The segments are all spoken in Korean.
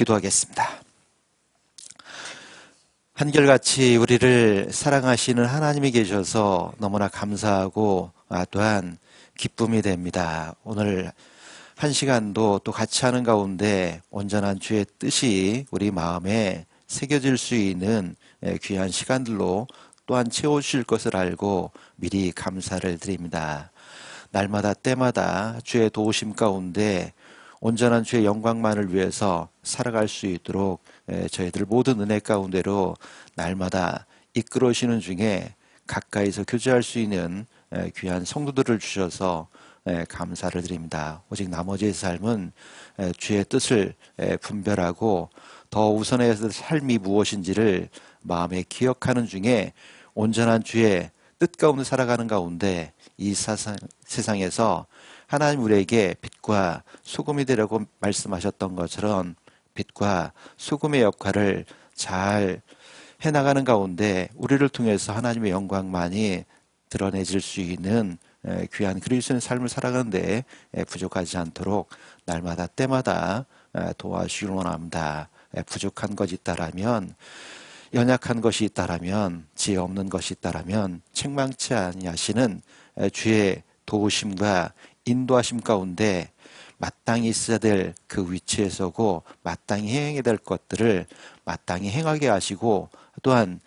기도하겠습니다. 한결같이 우리를 사랑하시는 하나님이 계셔서 너무나 감사하고 또한 기쁨이 됩니다. 오늘 한 시간도 또 같이 하는 가운데 온전한 주의 뜻이 우리 마음에 새겨질 수 있는 귀한 시간들로 또한 채워주실 것을 알고 미리 감사를 드립니다. 날마다 때마다 주의 도우심 가운데 온전한 주의 영광만을 위해서 살아갈 수 있도록 저희들 모든 은혜 가운데로 날마다 이끌어오시는 중에 가까이서 교제할 수 있는 귀한 성도들을 주셔서 감사를 드립니다. 오직 나머지의 삶은 주의 뜻을 분별하고 더 우선의 삶이 무엇인지를 마음에 기억하는 중에 온전한 주의 뜻 가운데 살아가는 가운데 이 세상에서 하나님 우리에게 빛과 소금이 되라고 말씀하셨던 것처럼 빛과 소금의 역할을 잘 해나가는 가운데 우리를 통해서 하나님의 영광만이 드러내질 수 있는 귀한 그리스도의 삶을 살아가는데 부족하지 않도록 날마다 때마다 도와주시길 원합니다. 부족한 것이 있다라면, 연약한 것이 있다라면, 지혜 없는 것이 있다라면 책망치 아니하시는 주의 도우심과 인도하심 가운데 마땅히 있어야 될 그 위치에 서고 마땅히 행해야 될 것들을 마땅히 행하게 하시고 또한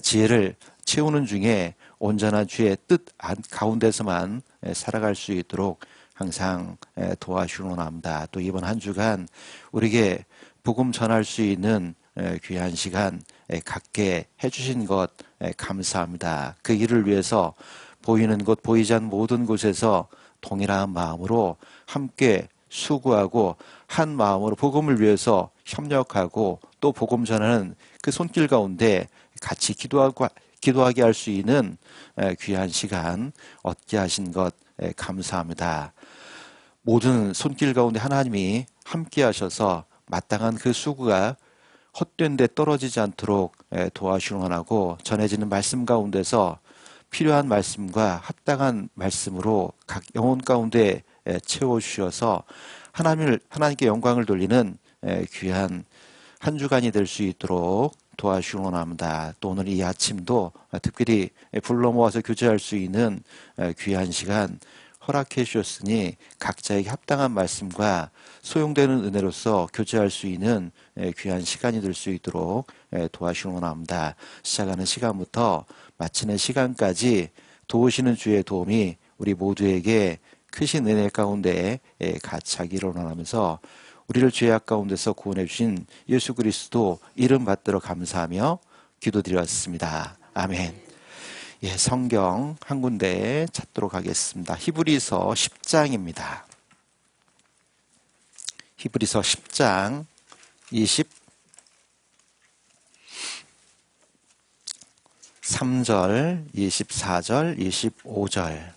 지혜를 채우는 중에 온전한 주의 뜻 가운데서만 살아갈 수 있도록 항상 도와주시길 원합니다. 또 이번 한 주간 우리에게 복음 전할 수 있는 귀한 시간 갖게 해주신 것 감사합니다. 그 일을 위해서 보이는 곳 보이지 않는 모든 곳에서 동일한 마음으로 함께 수고하고 한 마음으로 복음을 위해서 협력하고 또 복음 전하는 그 손길 가운데 같이 기도하게 할 수 있는 귀한 시간 얻게 하신 것 감사합니다. 모든 손길 가운데 하나님이 함께 하셔서 마땅한 그 수고가 헛된 데 떨어지지 않도록 도와주시기 원하고 전해지는 말씀 가운데서 필요한 말씀과 합당한 말씀으로 각 영혼 가운데 채워주셔서 하나님께 영광을 돌리는 귀한 한 주간이 될 수 있도록 도와주시기 원합니다. 또 오늘 이 아침도 특별히 불러 모아서 교제할 수 있는 귀한 시간 허락해 주셨으니 각자에게 합당한 말씀과 소용되는 은혜로서 교제할 수 있는 귀한 시간이 될 수 있도록 도와주시기 원합니다. 시작하는 시간부터 마치는 시간까지 도우시는 주의 도움이 우리 모두에게 크신 은혜 가운데 같이 하기를 원하면서 우리를 죄악 가운데서 구원해 주신 예수 그리스도 이름 받들어 감사하며 기도드렸습니다. 아멘. 예, 성경 한 군데 찾도록 하겠습니다. 히브리서 10장입니다. 히브리서 10장 23절, 24절, 25절.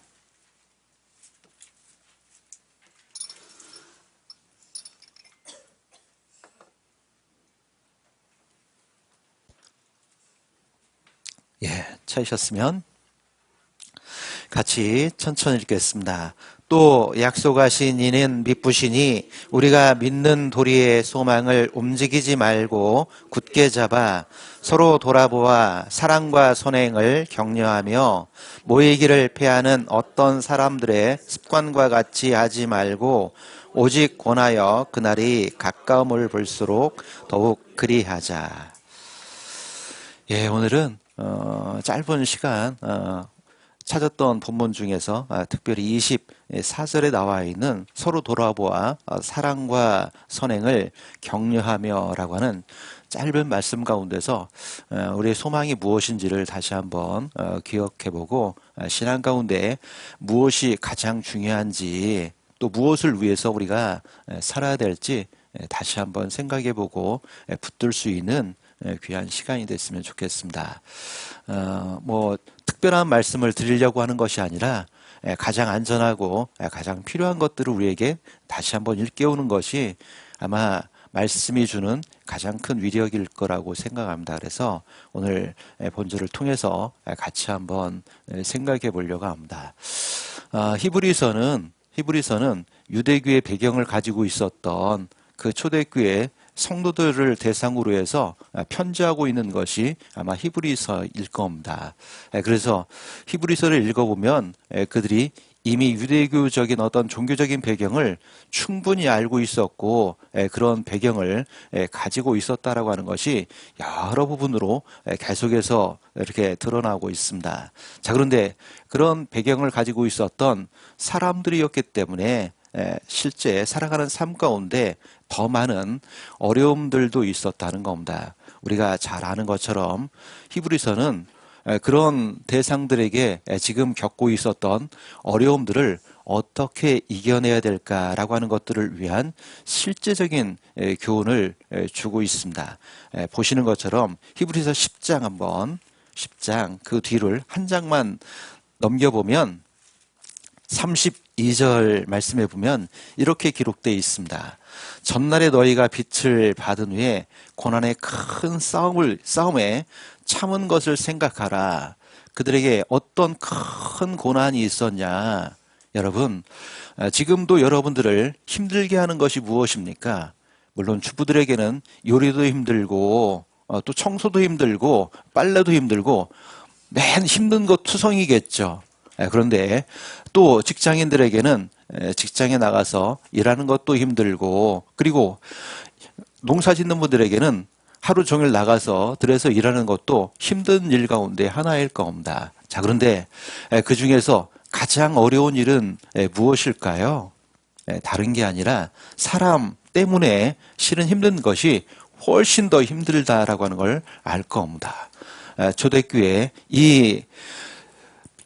예, 찾으셨으면 같이 천천히 읽겠습니다. 또 약속하신 이는 미쁘시니 우리가 믿는 도리의 소망을 움직이지 말고 굳게 잡아 서로 돌아보아 사랑과 선행을 격려하며 모이기를 패하는 어떤 사람들의 습관과 같이 하지 말고 오직 권하여 그날이 가까움을 볼수록 더욱 그리하자. 예, 오늘은 짧은 시간 찾았던 본문 중에서 특별히 24절에 나와 있는 서로 돌아보아 사랑과 선행을 격려하며 라고 하는 짧은 말씀 가운데서 우리의 소망이 무엇인지를 다시 한번 기억해보고 신앙 가운데 무엇이 가장 중요한지 또 무엇을 위해서 우리가 살아야 될지 다시 한번 생각해보고 붙들 수 있는 귀한 시간이 됐으면 좋겠습니다. 특별한 말씀을 드리려고 하는 것이 아니라 가장 안전하고 가장 필요한 것들을 우리에게 다시 한번 일깨우는 것이 아마 말씀이 주는 가장 큰 위력일 거라고 생각합니다. 그래서 오늘 본절을 통해서 같이 한번 생각해 보려고 합니다. 히브리서는 유대교의 배경을 가지고 있었던 그 초대교회 성도들을 대상으로 해서 편지하고 있는 것이 아마 히브리서일 겁니다. 그래서 히브리서를 읽어보면 그들이 이미 유대교적인 어떤 종교적인 배경을 충분히 알고 있었고 그런 배경을 가지고 있었다라고 하는 것이 여러 부분으로 계속해서 이렇게 드러나고 있습니다. 자, 그런데 그런 배경을 가지고 있었던 사람들이었기 때문에 실제 살아가는 삶 가운데 더 많은 어려움들도 있었다는 겁니다. 우리가 잘 아는 것처럼 히브리서는 그런 대상들에게 지금 겪고 있었던 어려움들을 어떻게 이겨내야 될까라고 하는 것들을 위한 실제적인 교훈을 주고 있습니다. 보시는 것처럼 히브리서 10장 한번 10장 그 뒤를 한 장만 넘겨보면 32절 말씀해 보면 이렇게 기록되어 있습니다. 전날에 너희가 빛을 받은 후에 고난의 큰 싸움에 참은 것을 생각하라. 그들에게 어떤 큰 고난이 있었냐. 여러분, 지금도 여러분들을 힘들게 하는 것이 무엇입니까? 물론 주부들에게는 요리도 힘들고 또 청소도 힘들고 빨래도 힘들고 맨 힘든 것 투성이겠죠. 그런데 또 직장인들에게는 직장에 나가서 일하는 것도 힘들고 그리고 농사 짓는 분들에게는 하루 종일 나가서 들에서 일하는 것도 힘든 일 가운데 하나일 겁니다. 자, 그런데 그 중에서 가장 어려운 일은 무엇일까요? 다른 게 아니라 사람 때문에 실은 힘든 것이 훨씬 더 힘들다라고 하는 걸 알 겁니다. 초대교회 이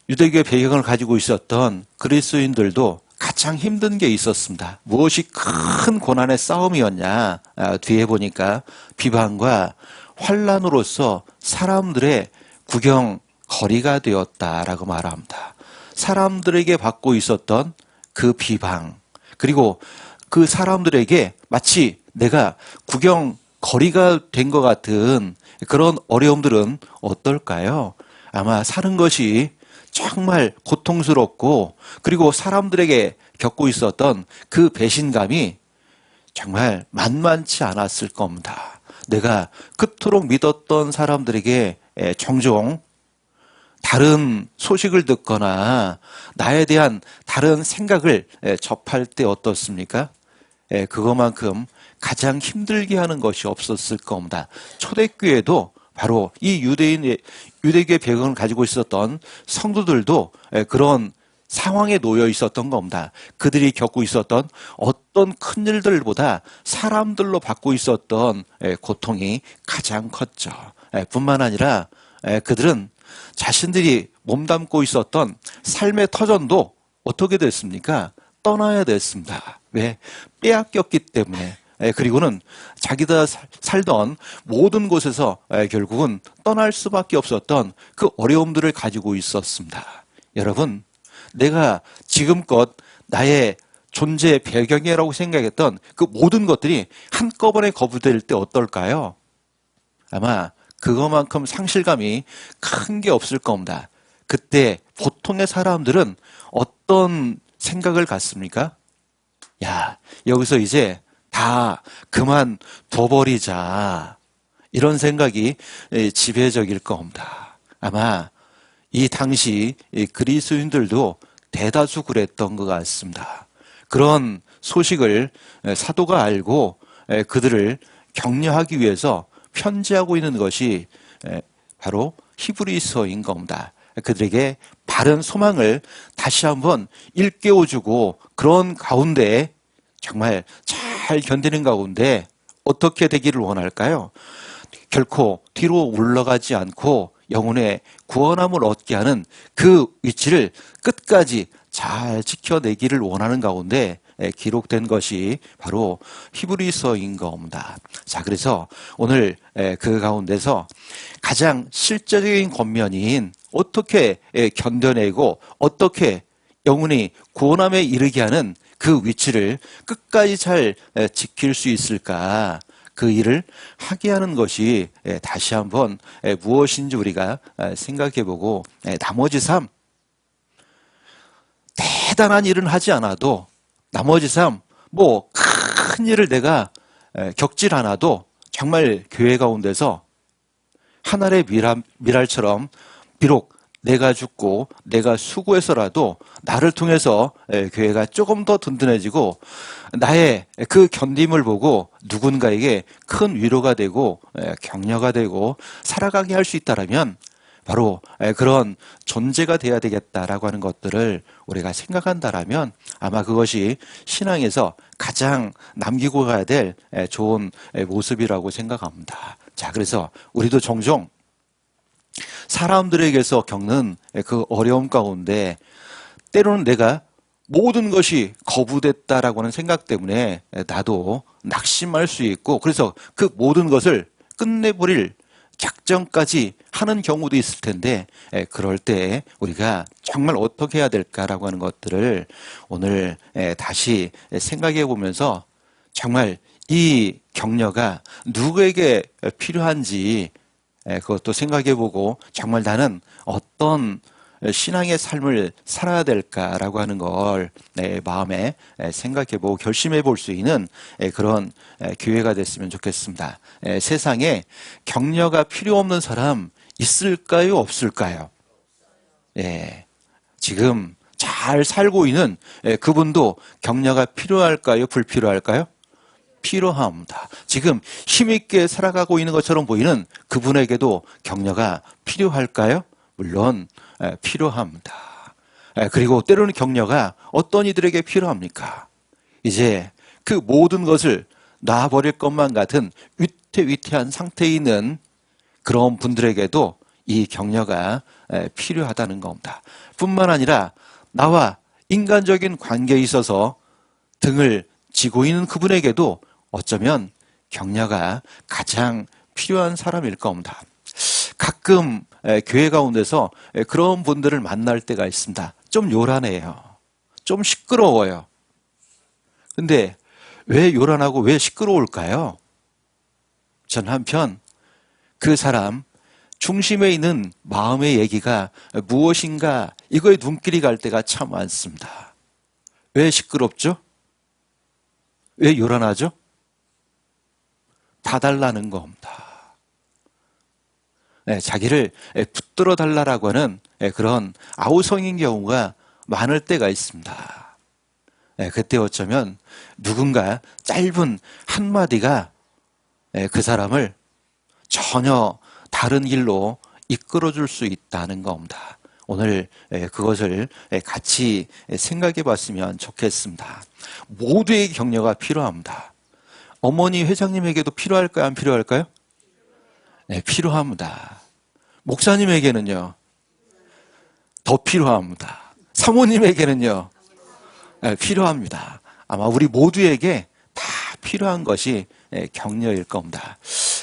유대교의 배경을 가지고 있었던 그리스도인들도 가장 힘든 게 있었습니다. 무엇이 큰 고난의 싸움이었냐? 뒤에 보니까 비방과 환난으로서 사람들의 구경거리가 되었다라고 말합니다. 사람들에게 받고 있었던 그 비방, 그리고 그 사람들에게 마치 내가 구경거리가 된 것 같은 그런 어려움들은 어떨까요? 아마 사는 것이 정말 고통스럽고 그리고 사람들에게 겪고 있었던 그 배신감이 정말 만만치 않았을 겁니다. 내가 그토록 믿었던 사람들에게 종종 다른 소식을 듣거나 나에 대한 다른 생각을 접할 때 어떻습니까? 그것만큼 가장 힘들게 하는 것이 없었을 겁니다. 초대교회도 바로 이 유대교의 배경을 가지고 있었던 성도들도 그런 상황에 놓여 있었던 겁니다. 그들이 겪고 있었던 어떤 큰 일들보다 사람들로 받고 있었던 고통이 가장 컸죠. 뿐만 아니라 그들은 자신들이 몸담고 있었던 삶의 터전도 어떻게 됐습니까? 떠나야 됐습니다. 왜? 빼앗겼기 때문에. 그리고는 자기가 살던 모든 곳에서 결국은 떠날 수밖에 없었던 그 어려움들을 가지고 있었습니다. 여러분, 내가 지금껏 나의 존재 배경이라고 생각했던 그 모든 것들이 한꺼번에 거부될 때 어떨까요? 아마 그것만큼 상실감이 큰 게 없을 겁니다. 그때 보통의 사람들은 어떤 생각을 갖습니까? 야, 여기서 이제 다 그만 둬버리자. 이런 생각이 지배적일 겁니다. 아마 이 당시 그리스도인들도 대다수 그랬던 것 같습니다. 그런 소식을 사도가 알고 그들을 격려하기 위해서 편지하고 있는 것이 바로 히브리서인 겁니다. 그들에게 바른 소망을 다시 한번 일깨워주고 그런 가운데 정말 잘 견디는 가운데 어떻게 되기를 원할까요? 결코 뒤로 물러가지 않고 영혼의 구원함을 얻게 하는 그 위치를 끝까지 잘 지켜내기를 원하는 가운데 기록된 것이 바로 히브리서인 겁니다. 자, 그래서 오늘 그 가운데서 가장 실제적인 권면인 어떻게 견뎌내고 어떻게 영혼이 구원함에 이르게 하는 그 위치를 끝까지 잘 지킬 수 있을까? 그 일을 하게 하는 것이 다시 한번 무엇인지 우리가 생각해보고 나머지 삶 대단한 일은 하지 않아도 나머지 삶 뭐 큰 일을 내가 겪질 않아도 정말 교회 가운데서 하늘의 미랄처럼 비록 내가 죽고 내가 수고해서라도 나를 통해서 교회가 조금 더 든든해지고 나의 그 견딤을 보고 누군가에게 큰 위로가 되고 격려가 되고 살아가게 할 수 있다라면 바로 그런 존재가 돼야 되겠다라고 하는 것들을 우리가 생각한다라면 아마 그것이 신앙에서 가장 남기고 가야 될 좋은 모습이라고 생각합니다. 자, 그래서 우리도 종종 사람들에게서 겪는 그 어려움 가운데 때로는 내가 모든 것이 거부됐다라고 하는 생각 때문에 나도 낙심할 수 있고 그래서 그 모든 것을 끝내버릴 작정까지 하는 경우도 있을 텐데 그럴 때 우리가 정말 어떻게 해야 될까라고 하는 것들을 오늘 다시 생각해 보면서 정말 이 격려가 누구에게 필요한지 그것도 생각해 보고 정말 나는 어떤 신앙의 삶을 살아야 될까라고 하는 걸 내 마음에 생각해 보고 결심해 볼 수 있는 그런 기회가 됐으면 좋겠습니다. 세상에 격려가 필요 없는 사람 있을까요? 없을까요? 지금 잘 살고 있는 그분도 격려가 필요할까요? 불필요할까요? 필요합니다. 지금 힘있게 살아가고 있는 것처럼 보이는 그분에게도 격려가 필요할까요? 물론 필요합니다. 그리고 때로는 격려가 어떤 이들에게 필요합니까? 이제 그 모든 것을 놔버릴 것만 같은 위태위태한 상태에 있는 그런 분들에게도 이 격려가 필요하다는 겁니다. 뿐만 아니라 나와 인간적인 관계에 있어서 등을 지고 있는 그분에게도 어쩌면 격려가 가장 필요한 사람일 겁니다. 가끔 교회 가운데서 그런 분들을 만날 때가 있습니다. 좀 요란해요. 좀 시끄러워요. 근데 왜 요란하고 왜 시끄러울까요? 전 한편 그 사람 중심에 있는 마음의 얘기가 무엇인가 이거에 눈길이 갈 때가 참 많습니다. 왜 시끄럽죠? 왜 요란하죠? 봐달라는 겁니다. 자기를 붙들어 달라고 하는 그런 아우성인 경우가 많을 때가 있습니다. 그때 어쩌면 누군가 짧은 한마디가 그 사람을 전혀 다른 길로 이끌어 줄 수 있다는 겁니다. 오늘 그것을 같이 생각해 봤으면 좋겠습니다. 모두에게 격려가 필요합니다. 어머니 회장님에게도 필요할까요? 안 필요할까요? 네, 필요합니다. 목사님에게는요, 더 필요합니다. 사모님에게는요, 네, 필요합니다. 아마 우리 모두에게 다 필요한 것이 격려일 겁니다.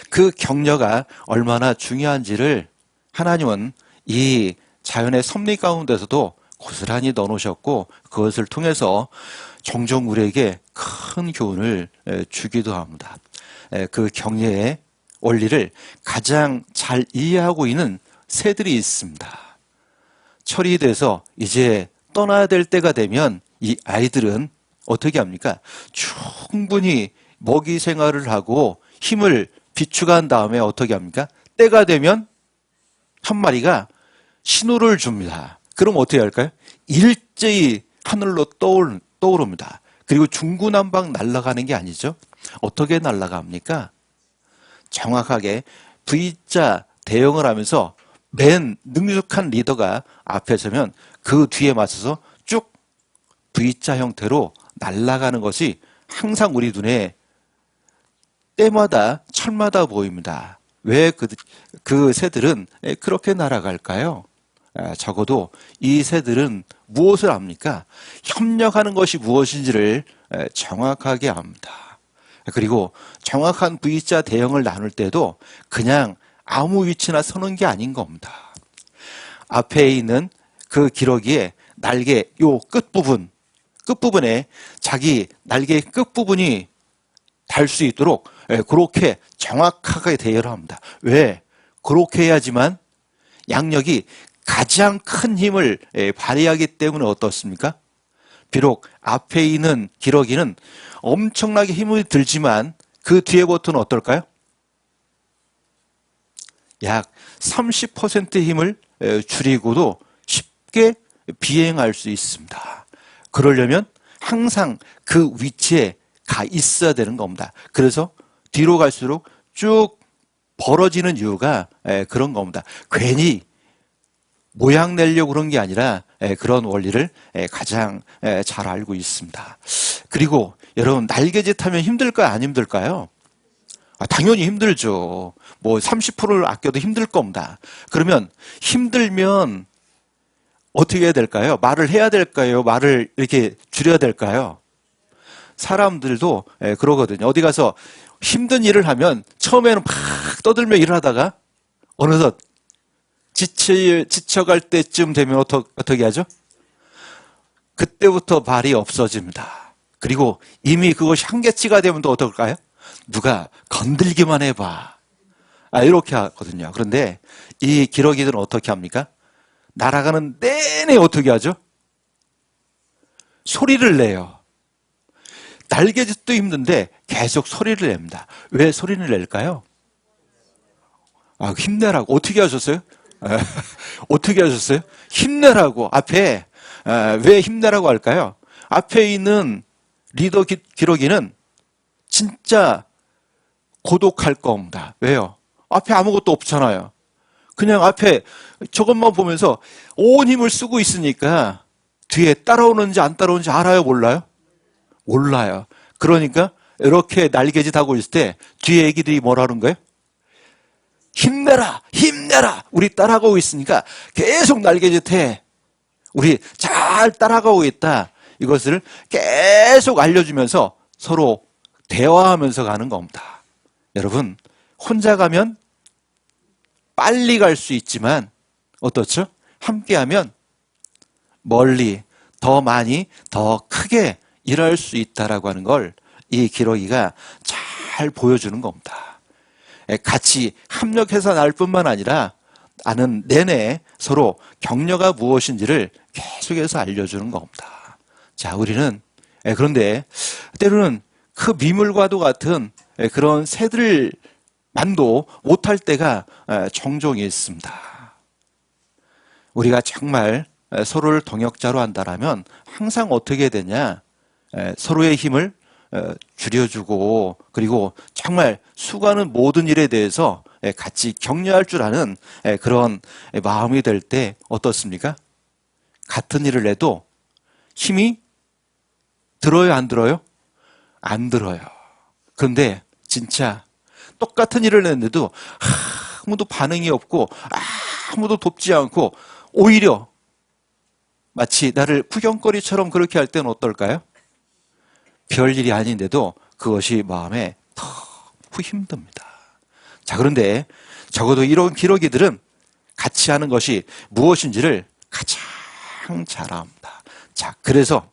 그 격려가 얼마나 중요한지를 하나님은 이 자연의 섭리 가운데서도 고스란히 넣어놓으셨고 그것을 통해서 종종 우리에게 큰 교훈을 주기도 합니다. 그 격려의 원리를 가장 잘 이해하고 있는 새들이 있습니다. 철이 돼서 이제 떠나야 될 때가 되면 이 아이들은 어떻게 합니까? 충분히 먹이 생활을 하고 힘을 비축한 다음에 어떻게 합니까? 때가 되면 한 마리가 신호를 줍니다. 그럼 어떻게 할까요? 일제히 하늘로 떠오릅니다. 그리고 중구난방 날아가는 게 아니죠. 어떻게 날아갑니까? 정확하게 V자 대응을 하면서 맨 능숙한 리더가 앞에 서면 그 뒤에 맞춰서 쭉 V자 형태로 날아가는 것이 항상 우리 눈에 때마다 철마다 보입니다. 왜 그 새들은 그렇게 날아갈까요? 적어도 이 새들은 무엇을 압니까? 협력하는 것이 무엇인지를 정확하게 압니다. 그리고 정확한 V자 대형을 나눌 때도 그냥 아무 위치나 서는 게 아닌 겁니다. 앞에 있는 그 기러기의 날개 요 끝부분에 자기 날개의 끝부분이 달 수 있도록 그렇게 정확하게 대여를 합니다. 왜? 그렇게 해야지만 양력이 가장 큰 힘을 발휘하기 때문에 어떻습니까? 비록 앞에 있는 기러기는 엄청나게 힘이 들지만 그 뒤에 버튼은 어떨까요? 약 30%의 힘을 줄이고도 쉽게 비행할 수 있습니다. 그러려면 항상 그 위치에 가 있어야 되는 겁니다. 그래서 뒤로 갈수록 쭉 벌어지는 이유가 그런 겁니다. 괜히 모양 내려고 그런 게 아니라 그런 원리를 가장 잘 알고 있습니다. 그리고 여러분, 날개짓 하면 힘들까요? 안 힘들까요? 당연히 힘들죠. 뭐 30%를 아껴도 힘들 겁니다. 그러면 힘들면 어떻게 해야 될까요? 말을 해야 될까요? 말을 이렇게 줄여야 될까요? 사람들도 그러거든요. 어디 가서 힘든 일을 하면 처음에는 막 떠들며 일을 하다가 어느덧 지쳐갈 때쯤 되면 어떻게 하죠? 그때부터 말이 없어집니다. 그리고 이미 그것이 한계치가 되면 또 어떨까요? 누가 건들기만 해봐. 이렇게 하거든요. 그런데 이 기러기들은 어떻게 합니까? 날아가는 내내 어떻게 하죠? 소리를 내요. 날개짓도 힘든데 계속 소리를 냅니다. 왜 소리를 낼까요? 힘내라고. 어떻게 하셨어요? 어떻게 하셨어요? 힘내라고. 앞에 왜 힘내라고 할까요? 앞에 있는 리더 기러기는 진짜 고독할 겁니다. 왜요? 앞에 아무것도 없잖아요. 그냥 앞에 저것만 보면서 온 힘을 쓰고 있으니까 뒤에 따라오는지 안 따라오는지 알아요? 몰라요? 몰라요. 그러니까 이렇게 날개짓 하고 있을 때 뒤에 애기들이 뭐라는 거예요? 힘내라! 힘내라! 우리 따라가고 있으니까 계속 날개짓해. 우리 잘 따라가고 있다. 이것을 계속 알려주면서 서로 대화하면서 가는 겁니다. 여러분, 혼자 가면 빨리 갈 수 있지만 어떻죠? 함께하면 멀리, 더 많이, 더 크게 일할 수 있다라고 하는 걸 이 기러기가 잘 보여주는 겁니다. 같이 합력해서 날 뿐만 아니라 나는 내내 서로 격려가 무엇인지를 계속해서 알려주는 겁니다. 자, 우리는 그런데 때로는 그 미물과도 같은 그런 새들만도 못할 때가 종종 있습니다. 우리가 정말 서로를 동역자로 한다면 항상 어떻게 되냐? 서로의 힘을 줄여주고 그리고 정말 수고하는 모든 일에 대해서 같이 격려할 줄 아는 그런 마음이 될 때 어떻습니까? 같은 일을 해도 힘이 들어요, 안 들어요? 안 들어요. 그런데 진짜 똑같은 일을 했는데도 아무도 반응이 없고 아무도 돕지 않고 오히려 마치 나를 구경거리처럼 그렇게 할 때는 어떨까요? 별일이 아닌데도 그것이 마음에 너무 힘듭니다. 자, 그런데 적어도 이런 기러기들은 같이 하는 것이 무엇인지를 가장 잘 압니다. 자, 그래서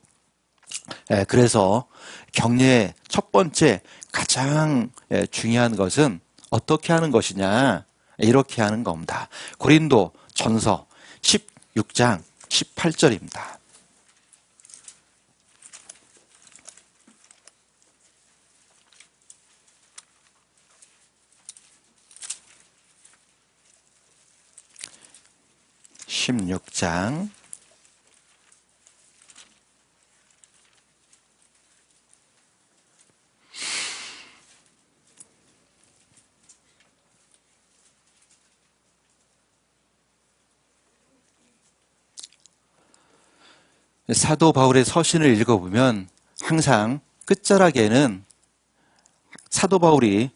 격려의 첫 번째 가장 중요한 것은 어떻게 하는 것이냐? 이렇게 하는 겁니다. 고린도 전서 16장 18절입니다. (16장) 사도 바울의 서신을 읽어보면 항상 끝자락에는 사도 바울이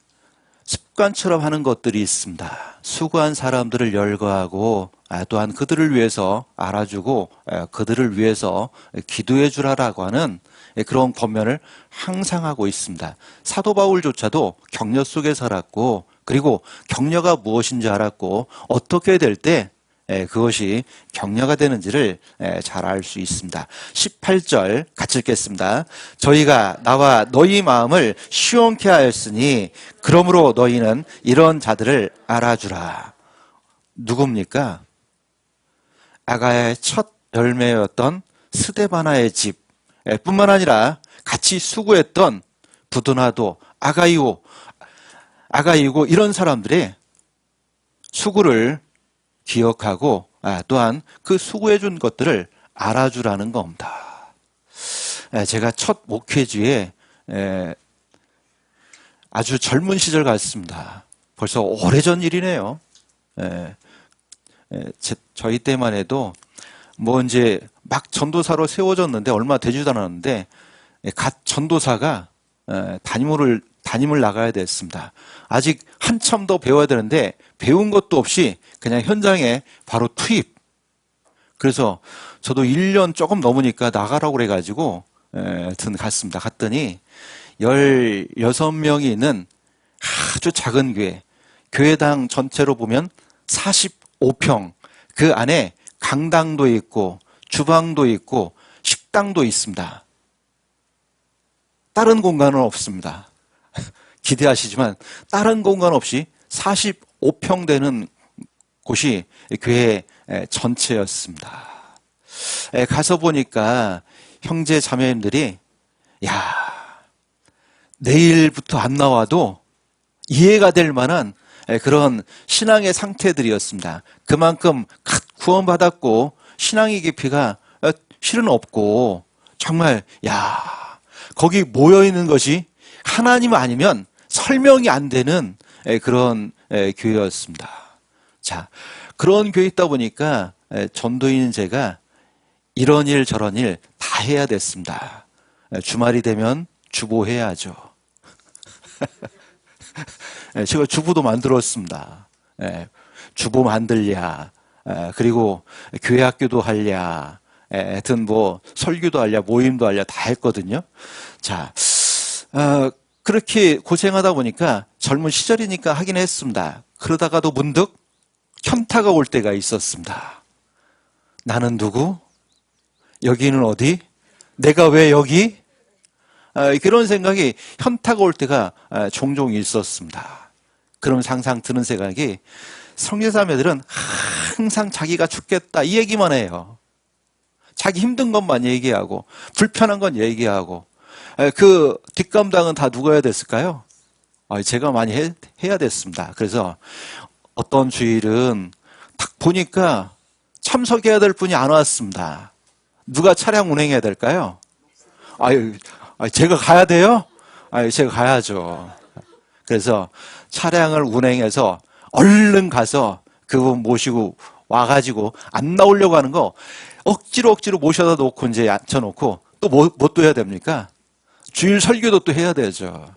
습관처럼 하는 것들이 있습니다. 수고한 사람들을 열거하고 또한 그들을 위해서 알아주고 그들을 위해서 기도해 주라라고 하는 그런 권면을 항상 하고 있습니다. 사도 바울조차도 격려 속에 살았고 그리고 격려가 무엇인지 알았고 어떻게 될 때 그것이 격려가 되는지를 잘 알 수 있습니다. 18절 같이 읽겠습니다. 저희가 나와 너희 마음을 시원케 하였으니 그러므로 너희는 이런 자들을 알아주라. 누굽니까? 아가야의 첫 열매였던 스데바나의 집 뿐만 아니라 같이 수고했던 부도나도, 아가이오, 아가이고 이런 사람들의 수고를 기억하고 또한 그 수고해 준 것들을 알아주라는 겁니다. 제가 첫 목회주에 아주 젊은 시절 같습니다. 벌써 오래전 일이네요. 저희 때만 해도 뭐 이제 막 전도사로 세워졌는데 얼마 되지도 않았는데 갓 전도사가 담임을 나가야 됐습니다. 아직 한참 더 배워야 되는데 배운 것도 없이 그냥 현장에 바로 투입. 그래서 저도 1년 조금 넘으니까 나가라고 그래가지고 갔습니다. 갔더니 16명이 있는 아주 작은 교회, 교회당 전체로 보면 45평, 그 안에 강당도 있고 주방도 있고 식당도 있습니다. 다른 공간은 없습니다. 기대하시지만 다른 공간 없이 45평 되는 곳이 교회 전체였습니다. 가서 보니까 형제 자매님들이 야, 내일부터 안 나와도 이해가 될 만한 그런 신앙의 상태들이었습니다. 그만큼 구원받았고 신앙의 깊이가 실은 없고 정말 거기 모여있는 것이 하나님 아니면 설명이 안 되는 그런 교회였습니다. 자, 그런 교회 있다 보니까 전도인 제가 이런 일 저런 일 다 해야 됐습니다. 주말이 되면 주보해야죠. 제가 주보도 만들었습니다. 주보 만들랴, 그리고 교회 학교도 하랴, 하여튼 뭐 설교도 하랴, 모임도 하랴 다 했거든요. 자, 그렇게 고생하다 보니까 젊은 시절이니까 하긴 했습니다. 그러다가도 문득 현타가 올 때가 있었습니다. 나는 누구? 여기는 어디? 내가 왜 여기? 그런 생각이 현타가 올 때가 종종 있었습니다. 그럼 항상 드는 생각이 성교사매들은 항상 자기가 죽겠다 이 얘기만 해요. 자기 힘든 것만 얘기하고 불편한 건 얘기하고 그 뒷감당은 다 누가 해야 됐을까요? 제가 많이 해야 됐습니다. 그래서 어떤 주일은 딱 보니까 참석해야 될 분이 안 왔습니다. 누가 차량 운행해야 될까요? 제가 가야 돼요? 제가 가야죠. 그래서 차량을 운행해서 얼른 가서 그분 모시고 와가지고 안 나오려고 하는 거 억지로 모셔다 놓고 이제 앉혀놓고 또 뭐 또 해야 됩니까? 주일 설교도 또 해야 되죠.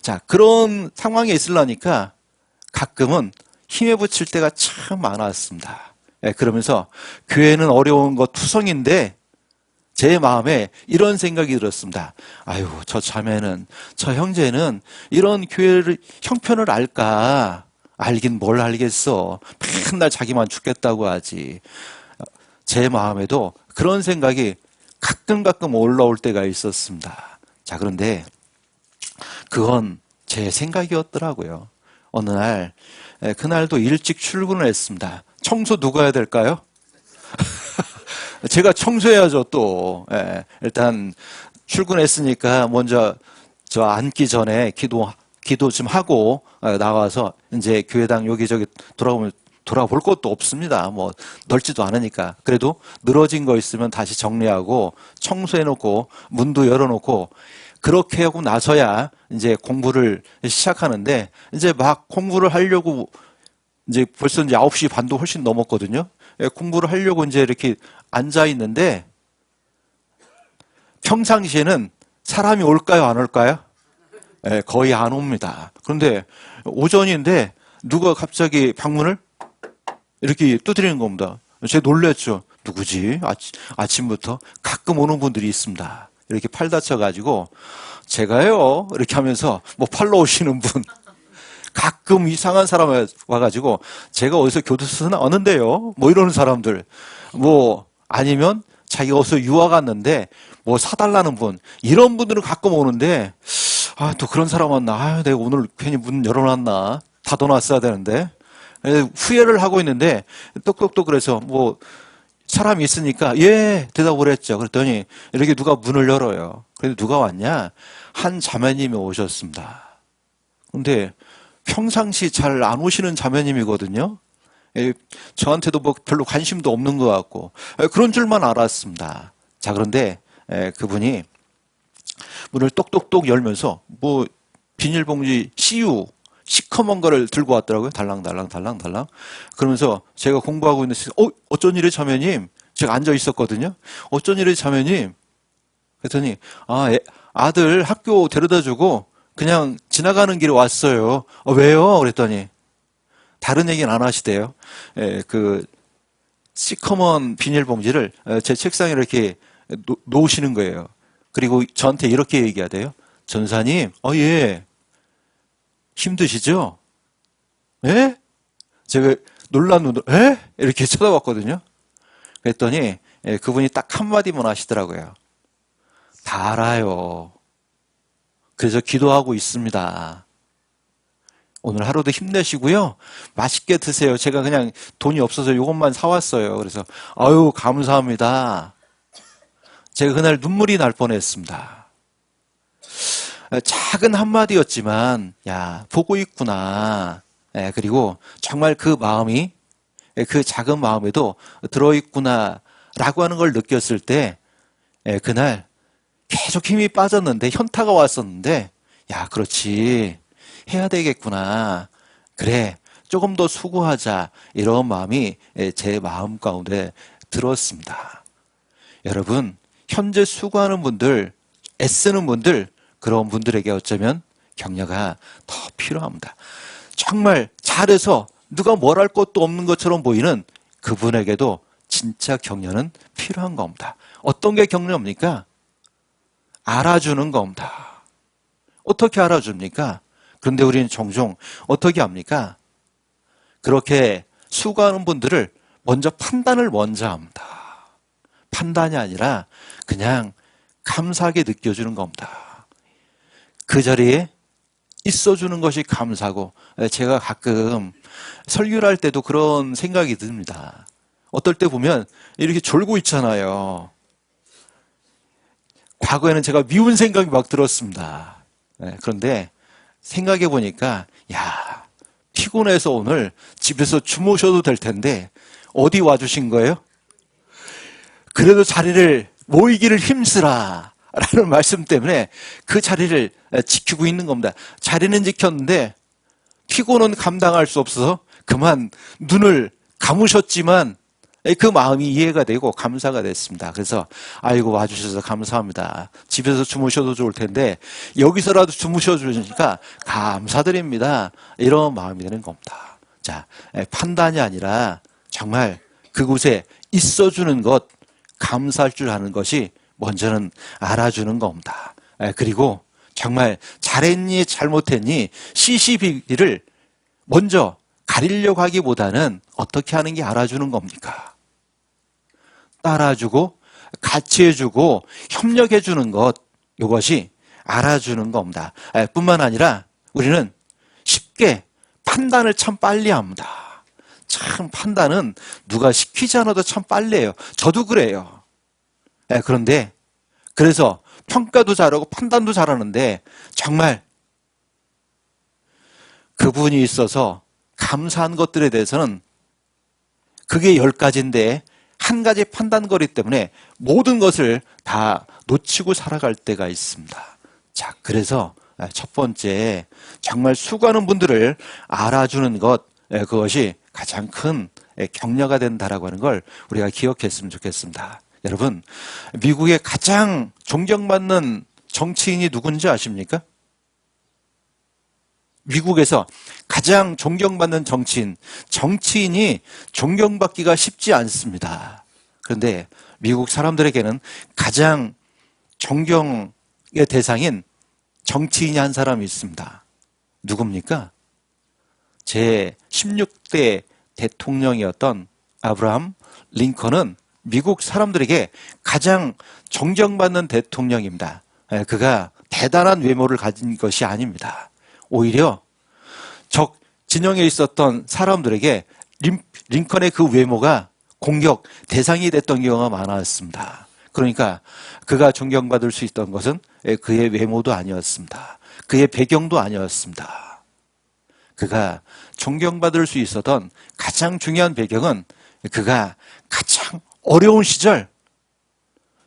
자, 그런 상황에 있으려니까 가끔은 힘에 부칠 때가 참 많았습니다. 그러면서 교회는 어려운 거 투성인데 제 마음에 이런 생각이 들었습니다. 저 자매는, 저 형제는 이런 교회를 형편을 알까? 알긴 뭘 알겠어. 맨날 자기만 죽겠다고 하지. 제 마음에도 그런 생각이 가끔 올라올 때가 있었습니다. 자, 그런데 그건 제 생각이었더라고요. 어느 날, 그날도 일찍 출근을 했습니다. 청소 누가 해야 될까요? 제가 청소해야죠, 또. 일단 출근했으니까 먼저 저 앉기 전에 기도 좀 하고 나와서 이제 교회당 여기저기 돌아볼 것도 없습니다. 뭐 넓지도 않으니까. 그래도 늘어진 거 있으면 다시 정리하고 청소해놓고 문도 열어놓고 그렇게 하고 나서야 이제 공부를 시작하는데 이제 막 공부를 하려고 이제 벌써 이제 9시 반도 훨씬 넘었거든요. 공부를 하려고 이제 이렇게 앉아 있는데 평상시에는 사람이 올까요, 안 올까요? 거의 안 옵니다. 그런데 오전인데 누가 갑자기 방문을 이렇게 두드리는 겁니다. 제가 놀랐죠. 누구지? 아침부터 가끔 오는 분들이 있습니다. 이렇게 팔 다쳐가지고 제가요 이렇게 하면서 뭐 팔러 오시는 분 가끔 이상한 사람 와가지고 제가 어디서 교도소 나왔는데요 뭐 이러는 사람들 뭐 아니면 자기가 어디서 유학 갔는데 뭐 사달라는 분 이런 분들은 가끔 오는데 또 그런 사람 왔나 내가 오늘 괜히 문 열어놨나 닫아놨어야 되는데 후회를 하고 있는데 똑똑똑 그래서 뭐 사람이 있으니까 예 대답을 했죠. 그랬더니 이렇게 누가 문을 열어요. 그래서 누가 왔냐? 한 자매님이 오셨습니다. 근데 평상시 잘 안 오시는 자매님이거든요. 저한테도 뭐 별로 관심도 없는 것 같고 그런 줄만 알았습니다. 자, 그런데 그분이 문을 똑똑똑 열면서 뭐 비닐봉지 CU 시커먼 거를 들고 왔더라고요. 달랑달랑. 그러면서 제가 공부하고 있는 시간, 어쩐 일이 자매님? 제가 앉아 있었거든요. 어쩐 일이 자매님? 그랬더니 아들 학교 데려다 주고 그냥 지나가는 길에 왔어요. 왜요? 그랬더니 다른 얘기는 안 하시대요. 그 시커먼 비닐봉지를 제 책상에 이렇게 놓으시는 거예요. 그리고 저한테 이렇게 얘기하대요. 전사님, 예. 힘드시죠? 예? 제가 놀란 눈으로, 예? 이렇게 쳐다봤거든요. 그랬더니 그분이 딱 한마디만 하시더라고요. 다 알아요. 그래서 기도하고 있습니다. 오늘 하루도 힘내시고요. 맛있게 드세요. 제가 그냥 돈이 없어서 이것만 사왔어요. 그래서 아유 감사합니다. 제가 그날 눈물이 날 뻔했습니다. 작은 한마디였지만 야 보고 있구나. 그리고 정말 그 마음이 그 작은 마음에도 들어있구나라고 하는 걸 느꼈을 때 그날 계속 힘이 빠졌는데 현타가 왔었는데 야 그렇지 해야 되겠구나. 그래 조금 더 수고하자. 이런 마음이 제 마음 가운데 들었습니다. 여러분 현재 수고하는 분들 애쓰는 분들 그런 분들에게 어쩌면 격려가 더 필요합니다. 정말 잘해서 누가 뭘 할 것도 없는 것처럼 보이는 그분에게도 진짜 격려는 필요한 겁니다. 어떤 게 격려입니까? 알아주는 겁니다. 어떻게 알아줍니까? 그런데 우리는 종종 어떻게 합니까? 그렇게 수고하는 분들을 먼저 판단을 먼저 합니다. 판단이 아니라 그냥 감사하게 느껴주는 겁니다. 그 자리에 있어주는 것이 감사고 제가 가끔 설교를 할 때도 그런 생각이 듭니다. 어떨 때 보면 이렇게 졸고 있잖아요. 과거에는 제가 미운 생각이 막 들었습니다. 그런데 생각해 보니까 야 피곤해서 오늘 집에서 주무셔도 될 텐데 어디 와주신 거예요? 그래도 자리를 모이기를 힘쓰라 라는 말씀 때문에 그 자리를 지키고 있는 겁니다. 자리는 지켰는데 피곤은 감당할 수 없어서 그만 눈을 감으셨지만 그 마음이 이해가 되고 감사가 됐습니다. 그래서 아이고 와주셔서 감사합니다. 집에서 주무셔도 좋을 텐데 여기서라도 주무셔 주시니까 감사드립니다. 이런 마음이 되는 겁니다. 자, 판단이 아니라 정말 그곳에 있어주는 것, 감사할 줄 아는 것이 먼저는 알아주는 겁니다. 그리고 정말 잘했니 잘못했니 시시비비를 먼저 가리려고 하기보다는 어떻게 하는 게 알아주는 겁니까? 따라주고 같이 해주고 협력해주는 것, 이것이 알아주는 겁니다. 뿐만 아니라 우리는 쉽게 판단을 참 빨리 합니다. 참 판단은 누가 시키지 않아도 참 빨리 해요. 저도 그래요. 그런데 그래서 평가도 잘하고 판단도 잘하는데 정말 그분이 있어서 감사한 것들에 대해서는 그게 10가지인데 한 가지 판단거리 때문에 모든 것을 다 놓치고 살아갈 때가 있습니다. 자, 그래서 첫 번째 정말 수고하는 분들을 알아주는 것, 그것이 가장 큰 격려가 된다라고 하는 걸 우리가 기억했으면 좋겠습니다. 여러분, 미국의 가장 존경받는 정치인이 누군지 아십니까? 미국에서 가장 존경받는 정치인이 존경받기가 쉽지 않습니다. 그런데 미국 사람들에게는 가장 존경의 대상인 정치인이 한 사람이 있습니다. 누굽니까? 제 16대 대통령이었던 아브라함 링컨은 미국 사람들에게 가장 존경받는 대통령입니다. 그가 대단한 외모를 가진 것이 아닙니다. 오히려 적 진영에 있었던 사람들에게 링컨의 그 외모가 공격 대상이 됐던 경우가 많았습니다. 그러니까 그가 존경받을 수 있던 것은 그의 외모도 아니었습니다. 그의 배경도 아니었습니다. 그가 존경받을 수 있었던 가장 중요한 배경은 그가 가장 어려운 시절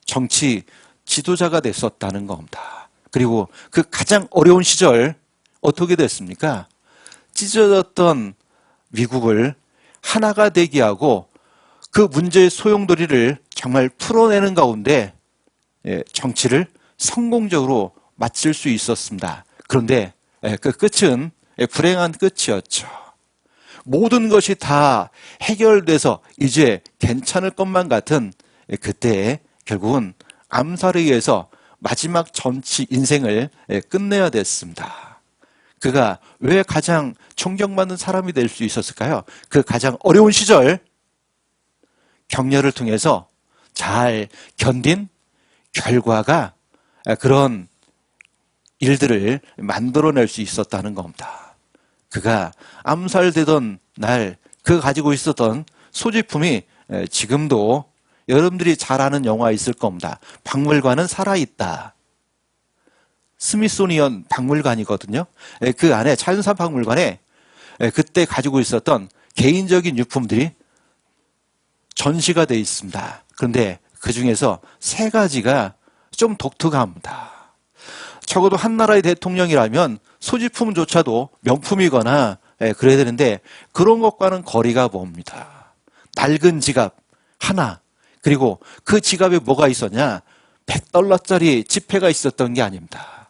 정치 지도자가 됐었다는 겁니다. 그리고 그 가장 어려운 시절 어떻게 됐습니까? 찢어졌던 미국을 하나가 되게 하고 그 문제의 소용돌이를 정말 풀어내는 가운데 정치를 성공적으로 마칠 수 있었습니다. 그런데 그 끝은 불행한 끝이었죠. 모든 것이 다 해결돼서 이제 괜찮을 것만 같은 그때 결국은 암살에 의해서 마지막 정치 인생을 끝내야 됐습니다. 그가 왜 가장 존경받는 사람이 될 수 있었을까요? 그 가장 어려운 시절 격려를 통해서 잘 견딘 결과가 그런 일들을 만들어낼 수 있었다는 겁니다. 그가 암살되던 날 그가 가지고 있었던 소지품이 지금도 여러분들이 잘 아는 영화 있을 겁니다. 박물관은 살아있다. 스미소니언 박물관이거든요. 그 안에 자연사 박물관에 그때 가지고 있었던 개인적인 유품들이 전시가 되어 있습니다. 그런데 그 중에서 세 가지가 좀 독특합니다. 적어도 한 나라의 대통령이라면 소지품조차도 명품이거나 그래야 되는데 그런 것과는 거리가 멉니다. 낡은 지갑 하나, 그리고 그 지갑에 뭐가 있었냐? $100짜리 지폐가 있었던 게 아닙니다.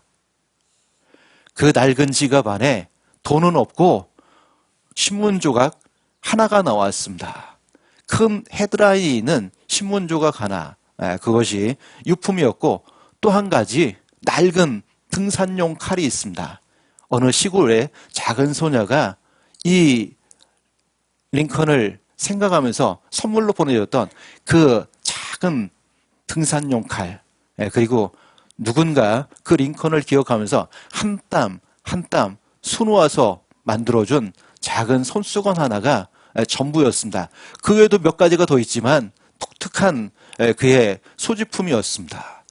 그 낡은 지갑 안에 돈은 없고 신문 조각 하나가 나왔습니다. 큰 헤드라인이 있는 신문 조각 하나, 그것이 유품이었고 또 한 가지 낡은 등산용 칼이 있습니다. 어느 시골의 작은 소녀가 이 링컨을 생각하면서 선물로 보내줬던 그 작은 등산용 칼, 그리고 누군가 그 링컨을 기억하면서 한 땀 한 땀 수놓아서 만들어준 작은 손수건 하나가 전부였습니다. 그 외에도 몇 가지가 더 있지만 독특한 그의 소지품이었습니다.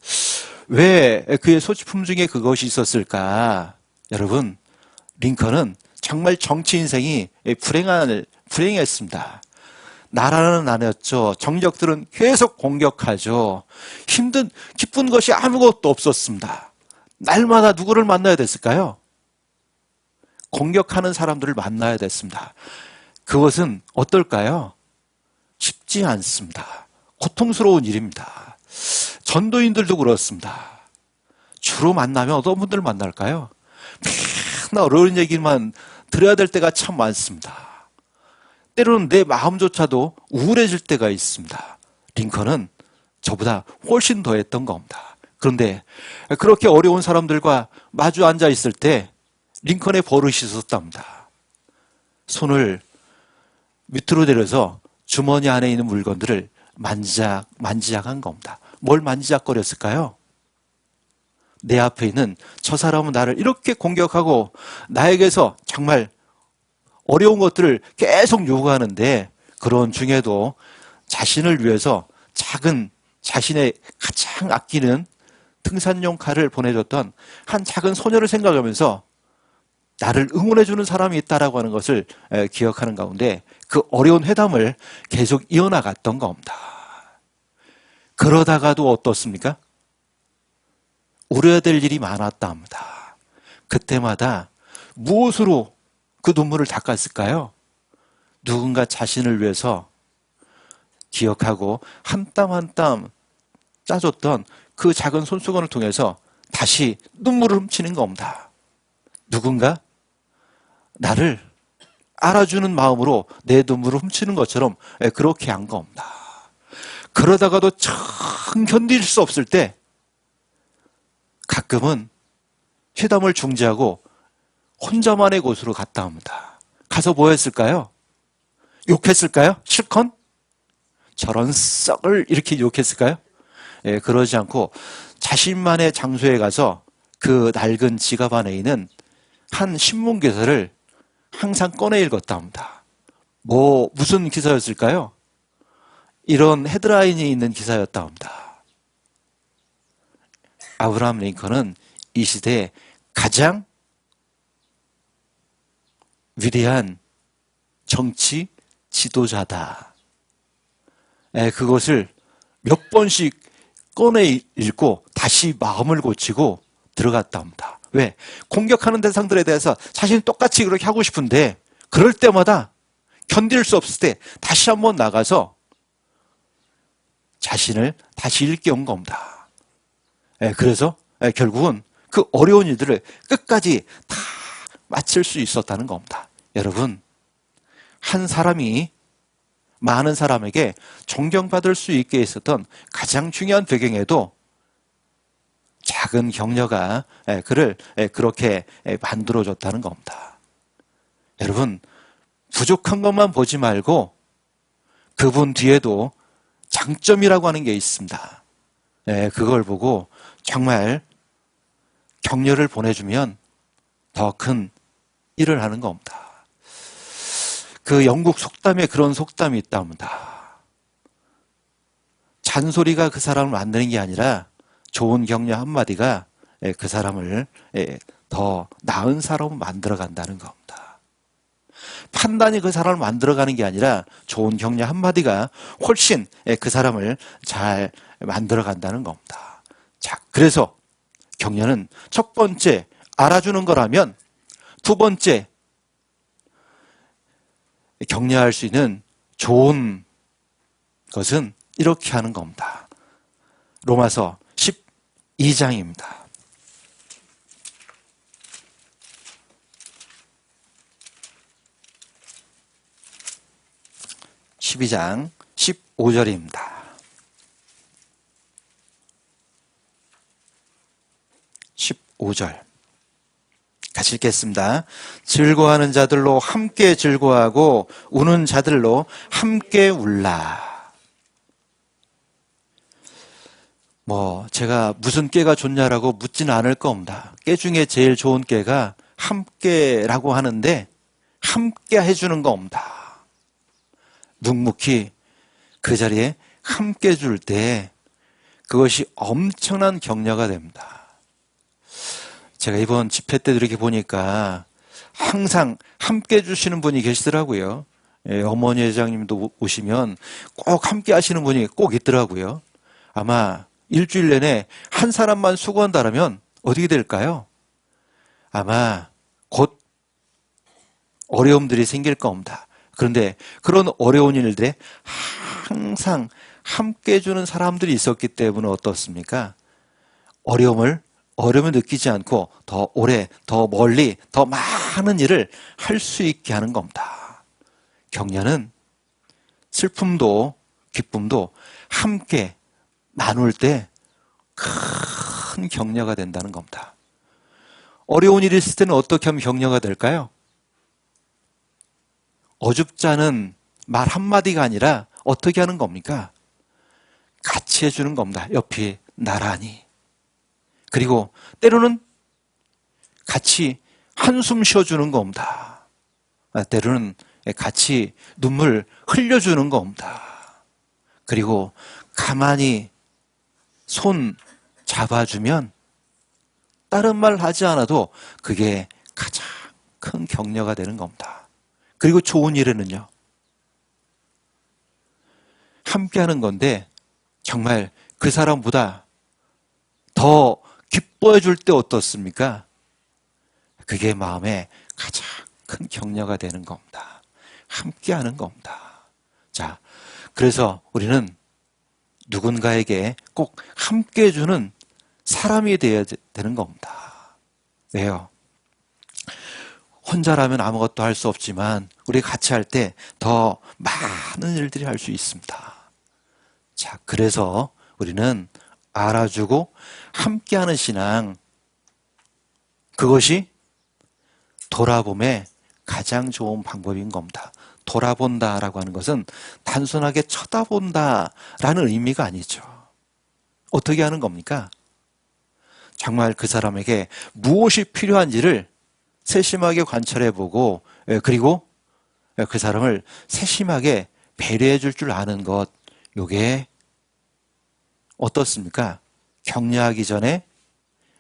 왜 그의 소지품 중에 그것이 있었을까? 여러분, 링컨은 정말 정치 인생이 불행했습니다. 나라는 나눴죠. 정적들은 계속 공격하죠. 기쁜 것이 아무것도 없었습니다. 날마다 누구를 만나야 됐을까요? 공격하는 사람들을 만나야 됐습니다. 그것은 어떨까요? 쉽지 않습니다. 고통스러운 일입니다. 전도인들도 그렇습니다. 주로 만나면 어떤 분들 만날까요? 맨날 어려운 얘기만 들어야 될 때가 참 많습니다. 때로는 내 마음조차도 우울해질 때가 있습니다. 링컨은 저보다 훨씬 더 했던 겁니다. 그런데 그렇게 어려운 사람들과 마주 앉아 있을 때 링컨의 버릇이 있었답니다. 손을 밑으로 내려서 주머니 안에 있는 물건들을 만지작한 겁니다. 뭘 만지작거렸을까요? 내 앞에 있는 저 사람은 나를 이렇게 공격하고 나에게서 정말 어려운 것들을 계속 요구하는데 그런 중에도 자신을 위해서 작은 자신의 가장 아끼는 등산용 칼을 보내줬던 한 작은 소녀를 생각하면서 나를 응원해주는 사람이 있다라고 하는 것을 기억하는 가운데 그 어려운 회담을 계속 이어나갔던 겁니다. 그러다가도 어떻습니까? 울어야 될 일이 많았다 합니다. 그때마다 무엇으로 그 눈물을 닦았을까요? 누군가 자신을 위해서 기억하고 한 땀 한 땀 짜줬던 그 작은 손수건을 통해서 다시 눈물을 훔치는 겁니다. 누군가 나를 알아주는 마음으로 내 눈물을 훔치는 것처럼 그렇게 한 겁니다. 그러다가도 참 견딜 수 없을 때 가끔은 회담을 중지하고 혼자만의 곳으로 갔다 합니다. 가서 뭐 했을까요? 욕했을까요? 실컷? 저런 썩을 이렇게 욕했을까요? 그러지 않고 자신만의 장소에 가서 그 낡은 지갑 안에 있는 한 신문 기사를 항상 꺼내 읽었다 합니다. 무슨 기사였을까요? 이런 헤드라인이 있는 기사였다 합니다. 아브라함 링컨은 이 시대에 가장 위대한 정치 지도자다. 그것을 몇 번씩 꺼내 읽고 다시 마음을 고치고 들어갔다 옵니다. 왜? 공격하는 대상들에 대해서 자신이 똑같이 그렇게 하고 싶은데 그럴 때마다 견딜 수 없을 때 다시 한번 나가서 자신을 다시 일깨운 겁니다. 그래서 결국은 그 어려운 일들을 끝까지 다 마칠 수 있었다는 겁니다. 여러분, 한 사람이 많은 사람에게 존경받을 수 있게 있었던 가장 중요한 배경에도 작은 격려가 그를 그렇게 만들어줬다는 겁니다. 여러분, 부족한 것만 보지 말고 그분 뒤에도 장점이라고 하는 게 있습니다. 그걸 보고 정말 격려를 보내주면 더 큰 일을 하는 겁니다. 그 영국 속담에 그런 속담이 있답니다. 잔소리가 그 사람을 만드는 게 아니라 좋은 격려 한마디가 그 사람을 더 나은 사람으로 만들어 간다는 겁니다. 판단이 그 사람을 만들어가는 게 아니라 좋은 격려 한마디가 훨씬 그 사람을 잘 만들어 간다는 겁니다. 자, 그래서 격려는 첫 번째 알아주는 거라면 두 번째 격려할 수 있는 좋은 것은 이렇게 하는 겁니다. 로마서 12장입니다. 12장 15절입니다. 15절 같이 읽겠습니다. 즐거워하는 자들로 함께 즐거워하고 우는 자들로 함께 울라. 제가 무슨 깨가 좋냐라고 묻지는 않을 겁니다. 깨 중에 제일 좋은 깨가 함께라고 하는데 함께 해주는 겁니다. 묵묵히 그 자리에 함께 줄 때 그것이 엄청난 격려가 됩니다. 제가 이번 집회 때도 이렇게 보니까 항상 함께 해주시는 분이 계시더라고요. 어머니 회장님도 오시면 꼭 함께 하시는 분이 꼭 있더라고요. 아마 일주일 내내 한 사람만 수고한다면 어떻게 될까요? 아마 곧 어려움들이 생길 겁니다. 그런데 그런 어려운 일들에 항상 함께 해주는 사람들이 있었기 때문에 어떻습니까? 어려움을 느끼지 않고 더 오래, 더 멀리, 더 많은 일을 할 수 있게 하는 겁니다. 격려는 슬픔도 기쁨도 함께 나눌 때 큰 격려가 된다는 겁니다. 어려운 일이 있을 때는 어떻게 하면 격려가 될까요? 어줍지 않은 말 한마디가 아니라 어떻게 하는 겁니까? 같이 해주는 겁니다. 옆이 나란히. 그리고 때로는 같이 한숨 쉬어주는 겁니다. 때로는 같이 눈물 흘려주는 겁니다. 그리고 가만히 손 잡아주면 다른 말 하지 않아도 그게 가장 큰 격려가 되는 겁니다. 그리고 좋은 일에는요, 함께 하는 건데 정말 그 사람보다 더 기뻐해 줄 때 어떻습니까? 그게 마음에 가장 큰 격려가 되는 겁니다. 함께 하는 겁니다. 자, 그래서 우리는 누군가에게 꼭 함께 해주는 사람이 되어야 되는 겁니다. 왜요? 혼자라면 아무것도 할 수 없지만 우리 같이 할 때 더 많은 일들이 할 수 있습니다. 자, 그래서 우리는 알아주고 함께하는 신앙, 그것이 돌아봄의 가장 좋은 방법인 겁니다. 돌아본다라고 하는 것은 단순하게 쳐다본다라는 의미가 아니죠. 어떻게 하는 겁니까? 정말 그 사람에게 무엇이 필요한지를 세심하게 관찰해보고, 그리고 그 사람을 세심하게 배려해 줄 줄 아는 것, 요게 어떻습니까? 격려하기 전에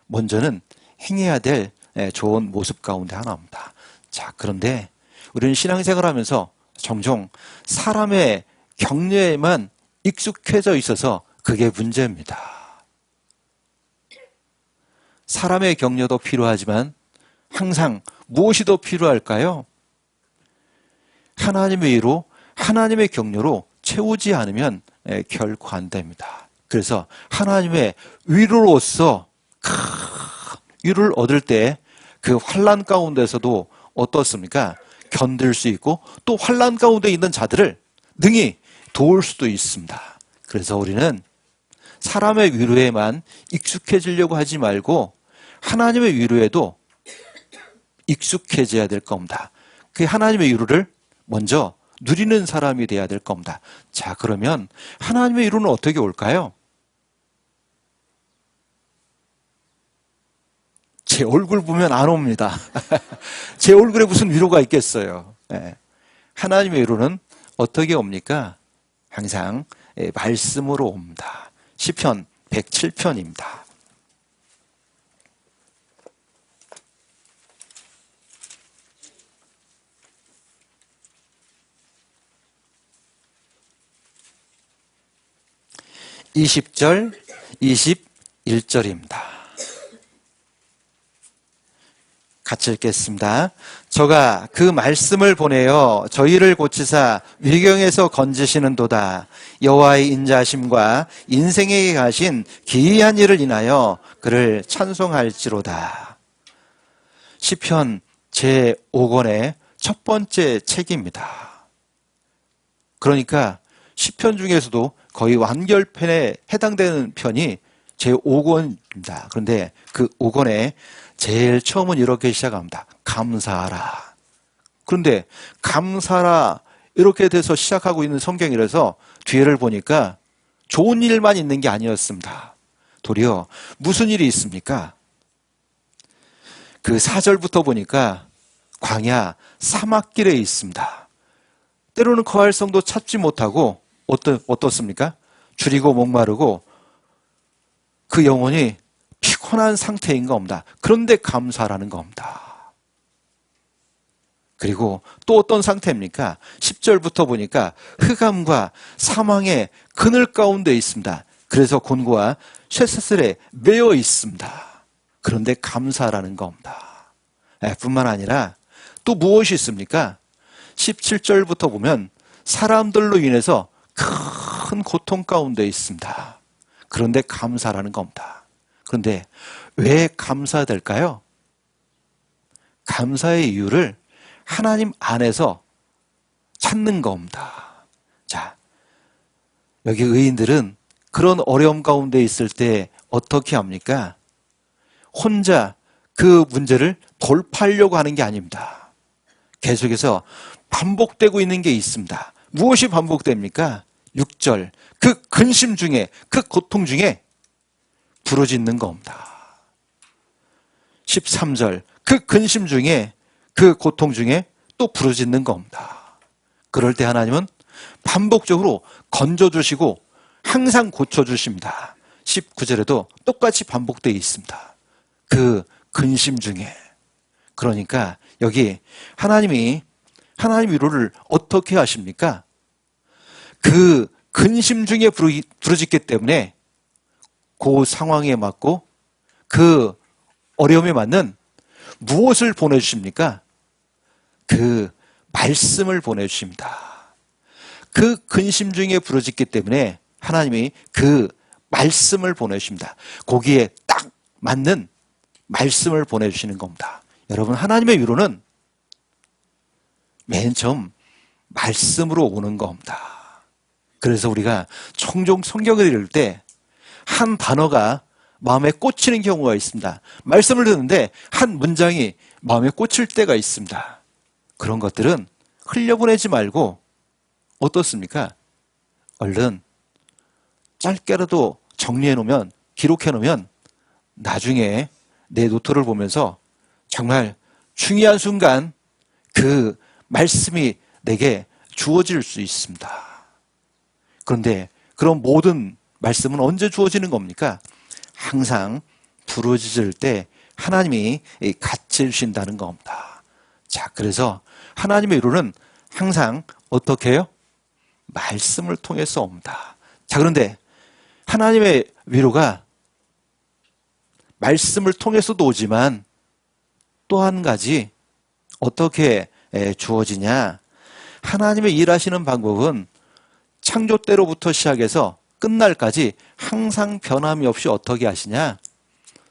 먼저는 행해야 될 좋은 모습 가운데 하나입니다. 자, 그런데 우리는 신앙생활하면서 종종 사람의 격려에만 익숙해져 있어서 그게 문제입니다. 사람의 격려도 필요하지만 항상 무엇이 더 필요할까요? 하나님의 위로, 하나님의 격려로 채우지 않으면 결코 안 됩니다. 그래서 하나님의 위로로서 위로를 얻을 때 그 환난 가운데서도 어떻습니까? 견딜 수 있고 또 환난 가운데 있는 자들을 능히 도울 수도 있습니다. 그래서 우리는 사람의 위로에만 익숙해지려고 하지 말고 하나님의 위로에도 익숙해져야 될 겁니다. 그 하나님의 위로를 먼저 누리는 사람이 돼야 될 겁니다. 자, 그러면 하나님의 위로는 어떻게 올까요? 제 얼굴 보면 안 옵니다. 제 얼굴에 무슨 위로가 있겠어요. 네. 하나님의 위로는 어떻게 옵니까? 항상 말씀으로 옵니다. 시편 107편입니다. (20절) (21절입니다) 같이 읽겠습니다. 저가 그 말씀을 보내어 저희를 고치사 위경에서 건지시는도다. 여호와의 인자하심과 인생에게 가신 기이한 일을 인하여 그를 찬송할지로다. 시편 제5권의 첫 번째 책입니다. 그러니까 시편 중에서도 거의 완결편에 해당되는 편이 제5권입니다. 그런데 그 5권에 제일 처음은 이렇게 시작합니다. 감사하라. 그런데 감사하라 이렇게 돼서 시작하고 있는 성경이라서 뒤를 보니까 좋은 일만 있는 게 아니었습니다. 도리어 무슨 일이 있습니까? 그 4절부터 보니까 광야 사막길에 있습니다. 때로는 거할 성도 찾지 못하고 어떻습니까? 줄이고 목마르고 그 영혼이 피곤한 상태인 겁니다. 그런데 감사라는 겁니다. 그리고 또 어떤 상태입니까? 10절부터 보니까 흑암과 사망의 그늘 가운데 있습니다. 그래서 곤고와 쇠사슬에 매여 있습니다. 그런데 감사라는 겁니다. 뿐만 아니라 또 무엇이 있습니까? 17절부터 보면 사람들로 인해서 큰 고통 가운데 있습니다. 그런데 감사라는 겁니다. 그런데 왜 감사될까요? 감사의 이유를 하나님 안에서 찾는 겁니다. 자, 여기 의인들은 그런 어려움 가운데 있을 때 어떻게 합니까? 혼자 그 문제를 돌파하려고 하는 게 아닙니다. 계속해서 반복되고 있는 게 있습니다. 무엇이 반복됩니까? 6절, 그 근심 중에, 그 고통 중에 부르짖는 겁니다. 13절, 그 근심 중에, 그 고통 중에 또 부르짖는 겁니다. 그럴 때 하나님은 반복적으로 건져주시고 항상 고쳐주십니다. 19절에도 똑같이 반복되어 있습니다. 그 근심 중에. 그러니까 여기 하나님이 하나님 위로를 어떻게 하십니까? 그 근심 중에 부르짖기 때문에 그 상황에 맞고 그 어려움에 맞는 무엇을 보내주십니까? 그 말씀을 보내주십니다. 그 근심 중에 부르짖기 때문에 하나님이 그 말씀을 보내주십니다. 거기에 딱 맞는 말씀을 보내주시는 겁니다. 여러분, 하나님의 위로는 맨 처음 말씀으로 오는 겁니다. 그래서 우리가 종종 성경을 읽을 때 한 단어가 마음에 꽂히는 경우가 있습니다. 말씀을 듣는데 한 문장이 마음에 꽂힐 때가 있습니다. 그런 것들은 흘려보내지 말고 어떻습니까? 얼른 짧게라도 정리해놓으면, 기록해놓으면 나중에 내 노트를 보면서 정말 중요한 순간 그 말씀이 내게 주어질 수 있습니다. 그런데 그런 모든 말씀은 언제 주어지는 겁니까? 항상 부르짖을 때 하나님이 같이 해주신다는 겁니다. 자, 그래서 하나님의 위로는 항상 어떻게 해요? 말씀을 통해서 옵니다. 자, 그런데 하나님의 위로가 말씀을 통해서도 오지만 또 한 가지 어떻게 주어지냐? 하나님의 일하시는 방법은 창조 때로부터 시작해서 끝날까지 항상 변함이 없이 어떻게 하시냐?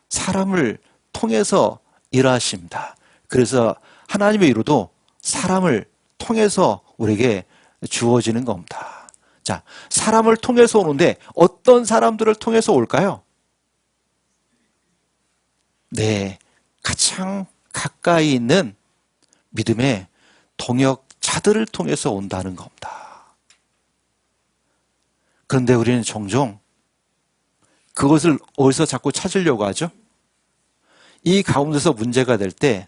사람을 통해서 일하십니다. 그래서 하나님의 위로도 사람을 통해서 우리에게 주어지는 겁니다. 자, 사람을 통해서 오는데 어떤 사람들을 통해서 올까요? 네, 가장 가까이 있는 믿음의 동역자들을 통해서 온다는 겁니다. 그런데 우리는 종종 그것을 어디서 자꾸 찾으려고 하죠? 이 가운데서 문제가 될 때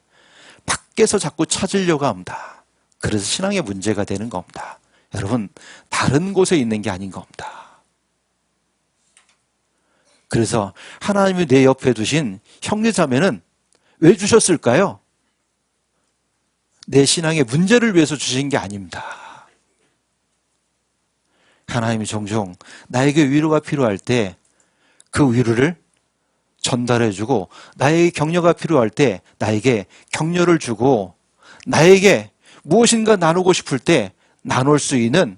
밖에서 자꾸 찾으려고 합니다. 그래서 신앙의 문제가 되는 겁니다. 여러분, 다른 곳에 있는 게 아닌 겁니다. 그래서 하나님이 내 옆에 두신 형제자매는 왜 주셨을까요? 내 신앙의 문제를 위해서 주신 게 아닙니다. 하나님이 종종 나에게 위로가 필요할 때 그 위로를 전달해주고, 나에게 격려가 필요할 때 나에게 격려를 주고, 나에게 무엇인가 나누고 싶을 때 나눌 수 있는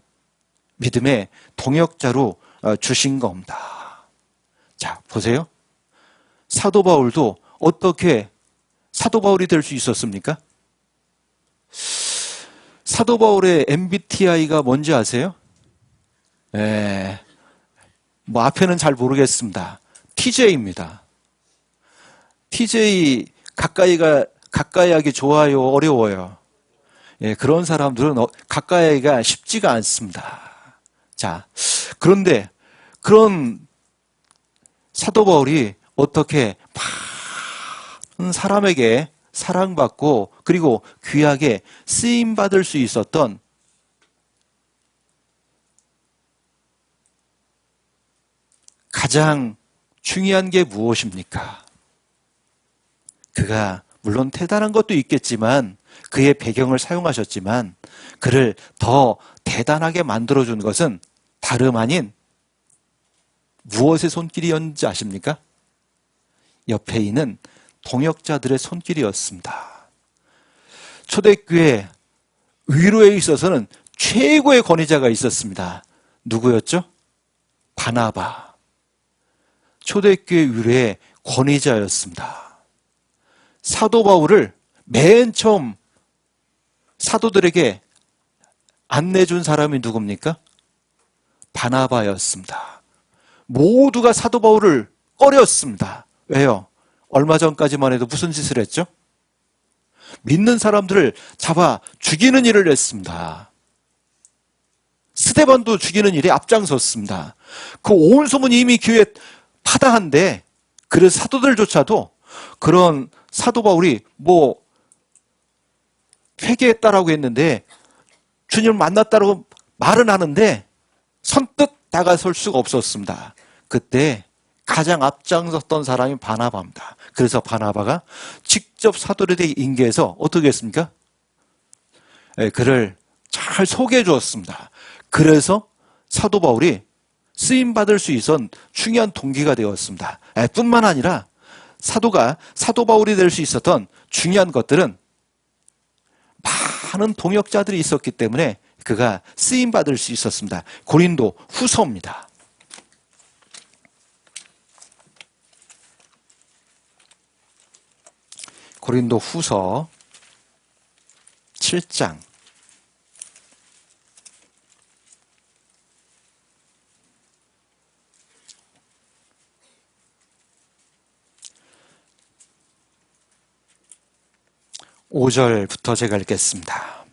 믿음의 동역자로 주신 겁니다. 자, 보세요. 사도 바울도 어떻게 사도 바울이 될 수 있었습니까? 사도 바울의 MBTI가 뭔지 아세요? 뭐 앞에는 잘 모르겠습니다. TJ입니다. TJ 가까이 하기 좋아요, 어려워요? 그런 사람들은 가까이 하기가 쉽지가 않습니다. 자, 그런데 그런 사도 바울이 어떻게 많은 사람에게 사랑받고 그리고 귀하게 쓰임받을 수 있었던 가장 중요한 게 무엇입니까? 그가 물론 대단한 것도 있겠지만, 그의 배경을 사용하셨지만 그를 더 대단하게 만들어준 것은 다름 아닌 무엇의 손길이었는지 아십니까? 옆에 있는 동역자들의 손길이었습니다. 초대교회 위로에 있어서는 최고의 권위자가 있었습니다. 누구였죠? 바나바. 초대교회 위로의 권위자였습니다. 사도 바울을 맨 처음 사도들에게 안내준 사람이 누굽니까? 바나바였습니다. 모두가 사도 바울을 꺼렸습니다. 왜요? 얼마 전까지만 해도 무슨 짓을 했죠? 믿는 사람들을 잡아 죽이는 일을 했습니다. 스데반도 죽이는 일에 앞장섰습니다. 그 온 소문이 이미 교회에 파다한데, 그래서 사도들조차도 그런 사도 바울이 뭐 회개했다라고 했는데, 주님을 만났다라고 말은 하는데 선뜻 다가설 수가 없었습니다. 그때 가장 앞장섰던 사람이 바나바입니다. 그래서 바나바가 직접 사도들에게 인계해서 어떻게 했습니까? 그를 잘 소개해 주었습니다. 그래서 사도 바울이 쓰임받을 수 있었던 중요한 동기가 되었습니다. 뿐만 아니라 사도가 사도 바울이 될 수 있었던 중요한 것들은 많은 동역자들이 있었기 때문에 그가 쓰임받을 수 있었습니다. 고린도 후서입니다. 고린도 후서 7장 5절부터 제가 읽겠습니다.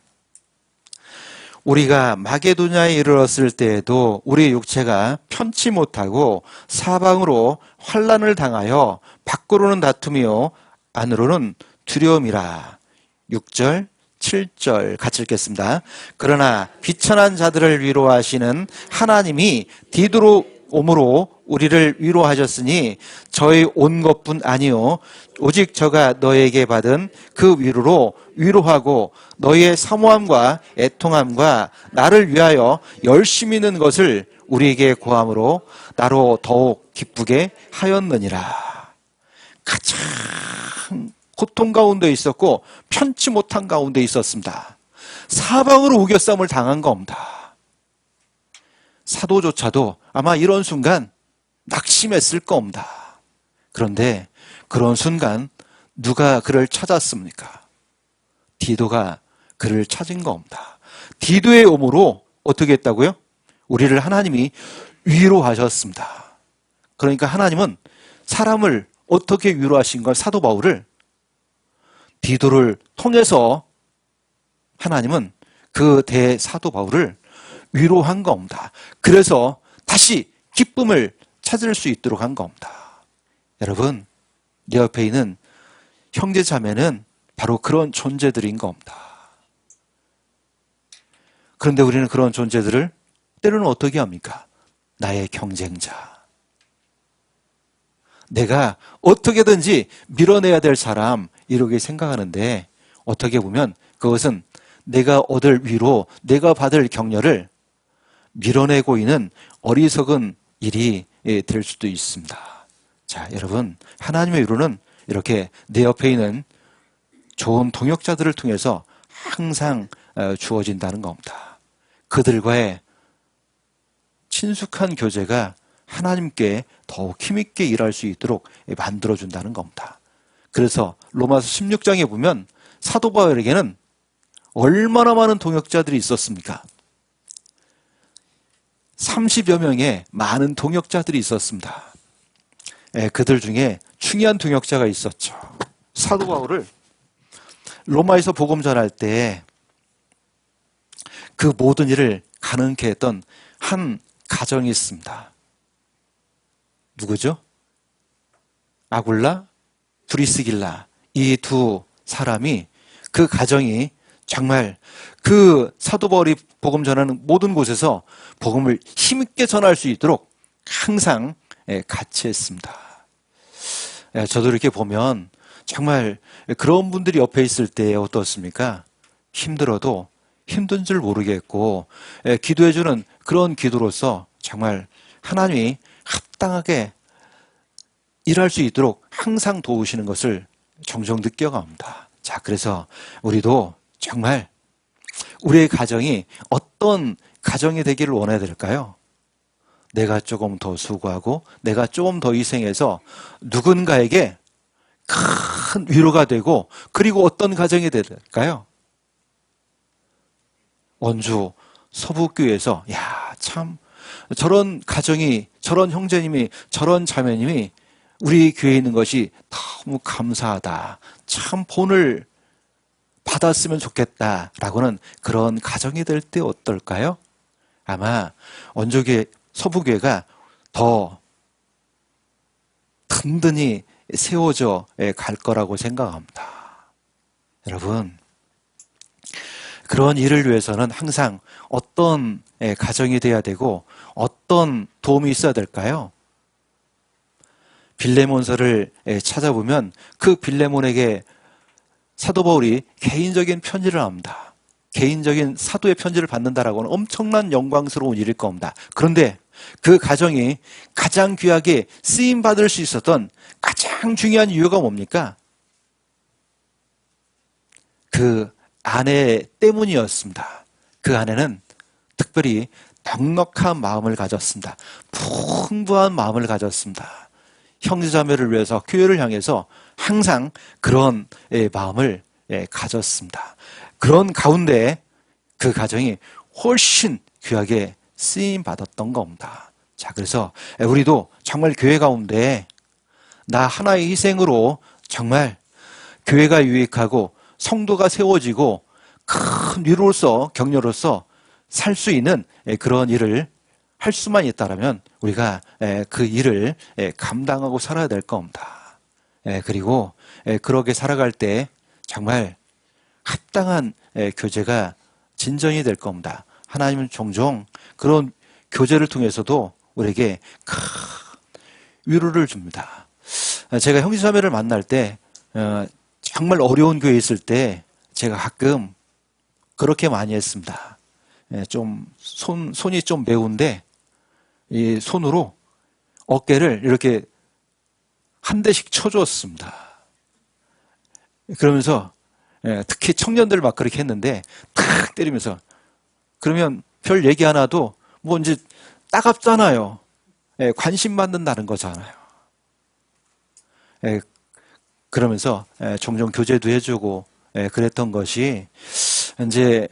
우리가 마게도냐에 이르렀을 때에도 우리 육체가 편치 못하고 사방으로 환난을 당하여 밖으로는 다툼이요 안으로는 두려움이라. 6절 7절 같이 읽겠습니다. 그러나 비천한 자들을 위로하시는 하나님이 디도로 오므로 우리를 위로하셨으니 저의 온 것뿐 아니요 오직 저가 너에게 받은 그 위로로 위로하고 너희의 사모함과 애통함과 나를 위하여 열심히 있는 것을 우리에게 고함으로 나로 더욱 기쁘게 하였느니라. 가장 고통 가운데 있었고 편치 못한 가운데 있었습니다. 사방으로 우겨쌈을 당한 겁니다. 사도조차도 아마 이런 순간 낙심했을 겁니다. 그런데 그런 순간 누가 그를 찾았습니까? 디도가 그를 찾은 겁니다. 디도의 오므로 어떻게 했다고요? 우리를 하나님이 위로하셨습니다. 그러니까 하나님은 사람을 어떻게 위로하신 걸 사도 바울을 디도를 통해서 하나님은 그 대사도 바울을 위로한 겁니다. 그래서 다시 기쁨을 찾을 수 있도록 한 겁니다. 여러분, 내 옆에 있는 형제 자매는 바로 그런 존재들인 겁니다. 그런데 우리는 그런 존재들을 때로는 어떻게 합니까? 나의 경쟁자. 내가 어떻게든지 밀어내야 될 사람 이렇게 생각하는데 어떻게 보면 그것은 내가 얻을 위로, 내가 받을 격려를 밀어내고 있는 어리석은 일이 될 수도 있습니다. 자, 여러분, 하나님의 위로는 이렇게 내 옆에 있는 좋은 동역자들을 통해서 항상 주어진다는 겁니다. 그들과의 친숙한 교제가 하나님께 더욱 힘있게 일할 수 있도록 만들어준다는 겁니다. 그래서 로마서 16장에 보면 사도 바울에게는 얼마나 많은 동역자들이 있었습니까? 30여 명의 많은 동역자들이 있었습니다. 그들 중에 중요한 동역자가 있었죠. 사도 바울을 로마에서 복음 전할 때 그 모든 일을 가능케 했던 한 가정이 있습니다. 누구죠? 아굴라, 브리스길라, 이 두 사람이, 그 가정이 정말 그 사도 바울이 복음 전하는 모든 곳에서 복음을 힘있게 전할 수 있도록 항상 같이 했습니다. 저도 이렇게 보면 정말 그런 분들이 옆에 있을 때 어떻습니까? 힘들어도 힘든 줄 모르겠고 기도해주는 그런 기도로서 정말 하나님이 합당하게 일할 수 있도록 항상 도우시는 것을 종종 느껴갑니다. 자, 그래서 우리도 정말 우리의 가정이 어떤 가정이 되기를 원해야 될까요? 내가 조금 더 수고하고 내가 조금 더 희생해서 누군가에게 큰 위로가 되고, 그리고 어떤 가정이 될까요? 원주 서북교회에서 참 저런 가정이, 저런 형제님이, 저런 자매님이 우리 교회에 있는 것이 너무 감사하다, 참 본을 받았으면 좋겠다라고는 그런 가정이 될 때 어떨까요? 아마 원주교회, 서북교회가 더 든든히 세워져 갈 거라고 생각합니다. 여러분, 그런 일을 위해서는 항상 어떤 가정이 돼야 되고 어떤 도움이 있어야 될까요? 빌레몬서를 찾아보면 그 빌레몬에게 사도 바울이 개인적인 편지를 합니다. 개인적인 사도의 편지를 받는다라고는 엄청난 영광스러운 일일 겁니다. 그런데 그 가정이 가장 귀하게 쓰임받을 수 있었던 가장 중요한 이유가 뭡니까? 그 아내 때문이었습니다. 그 아내는 특별히 넉넉한 마음을 가졌습니다. 풍부한 마음을 가졌습니다. 형제자매를 위해서, 교회를 향해서 항상 그런 마음을 가졌습니다. 그런 가운데 그 가정이 훨씬 귀하게 쓰임 받았던 겁니다. 자, 그래서 우리도 정말 교회 가운데 나 하나의 희생으로 정말 교회가 유익하고 성도가 세워지고 큰 위로로서, 격려로서 살 수 있는 그런 일을 할 수만 있다면 우리가 그 일을 감당하고 살아야 될 겁니다. 그리고 그렇게 살아갈 때 정말 합당한 교제가 진전이 될 겁니다. 하나님은 종종 그런 교제를 통해서도 우리에게 큰 위로를 줍니다. 제가 형제자매를 만날 때 정말 어려운 교회에 있을 때 제가 가끔 그렇게 많이 했습니다. 좀 손이 좀 매운데 이 손으로 어깨를 이렇게 한 대씩 쳐주었습니다. 그러면서 특히 청년들 막 그렇게 했는데 탁 때리면서 그러면 별 얘기 하나도 뭐 이제 따갑잖아요. 관심 받는다는 거잖아요. 그러면서 종종 교제도 해주고 그랬던 것이 이제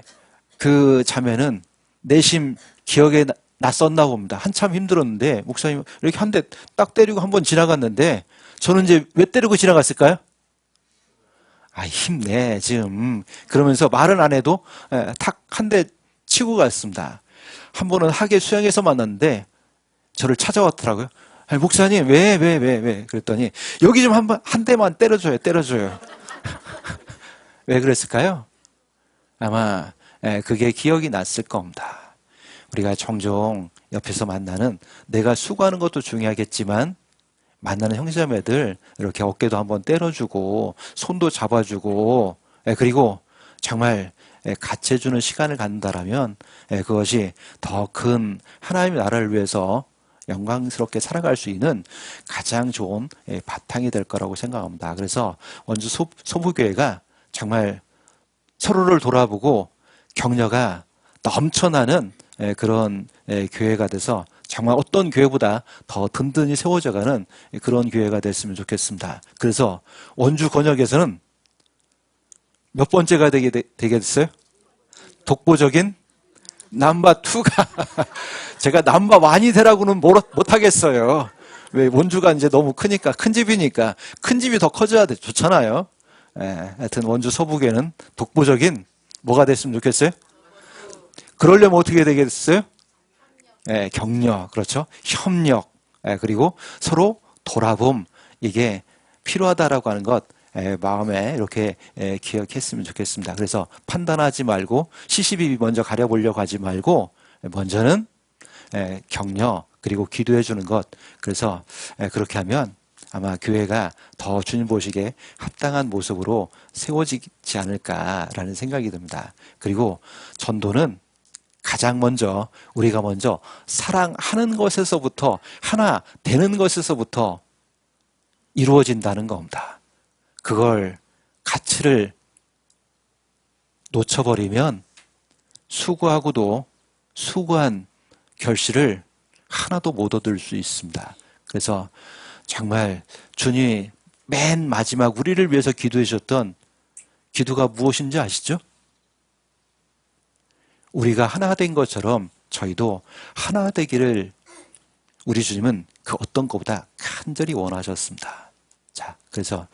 그 자매는 내심 기억에 났었나 봅니다. 한참 힘들었는데 목사님 이렇게 한 대 딱 때리고 한번 지나갔는데 저는 이제 왜 때리고 지나갔을까요? 힘내 지금 그러면서 말은 안 해도 탁 한 대 치고 갔습니다. 한 번은 학예 수양에서 만났는데 저를 찾아왔더라고요. 목사님 왜 그랬더니 여기 좀 한 대만 때려줘요. 왜 그랬을까요? 아마 그게 기억이 났을 겁니다. 우리가 종종 옆에서 만나는 내가 수고하는 것도 중요하겠지만 만나는 형제자매들 이렇게 어깨도 한번 때려주고 손도 잡아주고 그리고 정말 같이 해주는 시간을 갖는다라면 그것이 더 큰 하나님의 나라를 위해서 영광스럽게 살아갈 수 있는 가장 좋은 바탕이 될 거라고 생각합니다. 그래서 원주 소부교회가 정말 서로를 돌아보고 격려가 넘쳐나는 그런 교회가 돼서 정말 어떤 교회보다 더 든든히 세워져가는 그런 교회가 됐으면 좋겠습니다. 그래서 원주 권역에서는 몇 번째가 되게 됐어요? 독보적인 넘버2가 제가 넘버1이 되라고는 못하겠어요. 왜 원주가 이제 너무 크니까 큰 집이니까 큰 집이 더 커져야 좋잖아요. 하여튼 원주 서북에는 독보적인 뭐가 됐으면 좋겠어요? 그러려면 어떻게 되겠어요? 격려, 그렇죠? 협력, 그리고 서로 돌아봄, 이게 필요하다라고 하는 것, 마음에 이렇게 기억했으면 좋겠습니다. 그래서 판단하지 말고, 시시비비 먼저 가려보려고 하지 말고, 먼저는 격려, 그리고 기도해 주는 것. 그래서 그렇게 하면 아마 교회가 더 주님 보시기에 합당한 모습으로 세워지지 않을까라는 생각이 듭니다. 그리고 전도는 가장 먼저 우리가 먼저 사랑하는 것에서부터 하나 되는 것에서부터 이루어진다는 겁니다. 그걸 가치를 놓쳐버리면 수고하고도 수고한 결실을 하나도 못 얻을 수 있습니다. 그래서 정말 주님이 맨 마지막 우리를 위해서 기도해 주셨던 기도가 무엇인지 아시죠? 우리가 하나 된 것처럼 저희도 하나 되기를 우리 주님은 그 어떤 것보다 간절히 원하셨습니다. 자, 그래서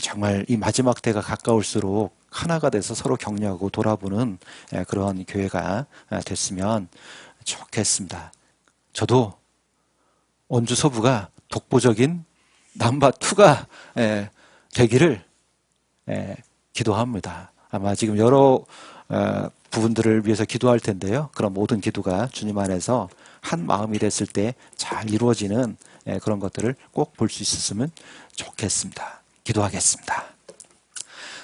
정말 이 마지막 때가 가까울수록 하나가 돼서 서로 격려하고 돌아보는 그런 교회가 됐으면 좋겠습니다. 저도 원주 서부가 독보적인 넘버2가 되기를 기도합니다. 아마 지금 여러 부분들을 위해서 기도할 텐데요. 그런 모든 기도가 주님 안에서 한 마음이 됐을 때 잘 이루어지는 그런 것들을 꼭 볼 수 있었으면 좋겠습니다. 기도하겠습니다.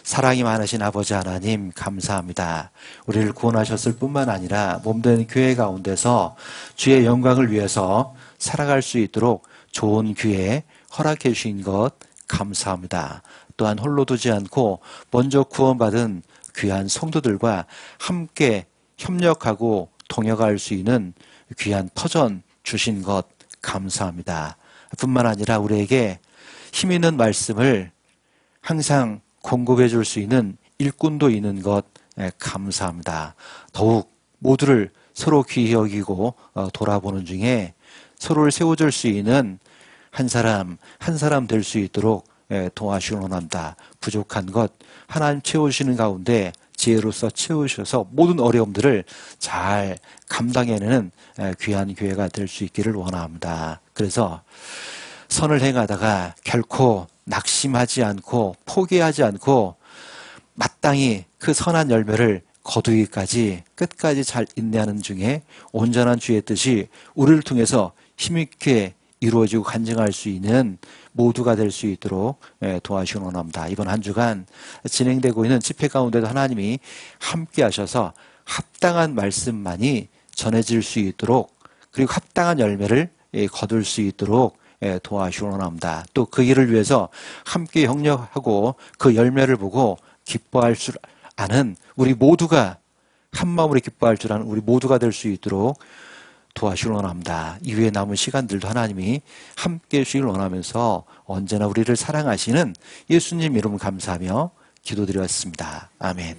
사랑이 많으신 아버지 하나님 감사합니다. 우리를 구원하셨을 뿐만 아니라 몸된 교회 가운데서 주의 영광을 위해서 살아갈 수 있도록 좋은 기회 허락해 주신 것 감사합니다. 또한 홀로 두지 않고 먼저 구원받은 귀한 성도들과 함께 협력하고 동역할 수 있는 귀한 터전 주신 것 감사합니다. 뿐만 아니라 우리에게 힘 있는 말씀을 항상 공급해 줄 수 있는 일꾼도 있는 것 감사합니다. 더욱 모두를 서로 귀히 여기고 돌아보는 중에 서로를 세워줄 수 있는 한 사람 한 사람 될 수 있도록 도와주시기 원합니다. 부족한 것 하나님 채우시는 가운데 지혜로서 채우셔서 모든 어려움들을 잘 감당해내는 귀한 교회가 될 수 있기를 원합니다. 그래서 선을 행하다가 결코 낙심하지 않고 포기하지 않고 마땅히 그 선한 열매를 거두기까지 끝까지 잘 인내하는 중에 온전한 주의 뜻이 우리를 통해서 힘있게 이루어지고 간증할 수 있는 모두가 될 수 있도록 도와주시기 원합니다. 이번 한 주간 진행되고 있는 집회 가운데도 하나님이 함께 하셔서 합당한 말씀만이 전해질 수 있도록, 그리고 합당한 열매를 거둘 수 있도록 도와주시기 원합니다. 또 그 일을 위해서 함께 협력하고 그 열매를 보고 기뻐할 줄 아는 우리 모두가, 한 마음으로 기뻐할 줄 아는 우리 모두가 될 수 있도록 도와주시기 원합니다. 이후에 남은 시간들도 하나님이 함께 해주시길 원하면서 언제나 우리를 사랑하시는 예수님 이름 감사하며 기도드렸습니다. 아멘.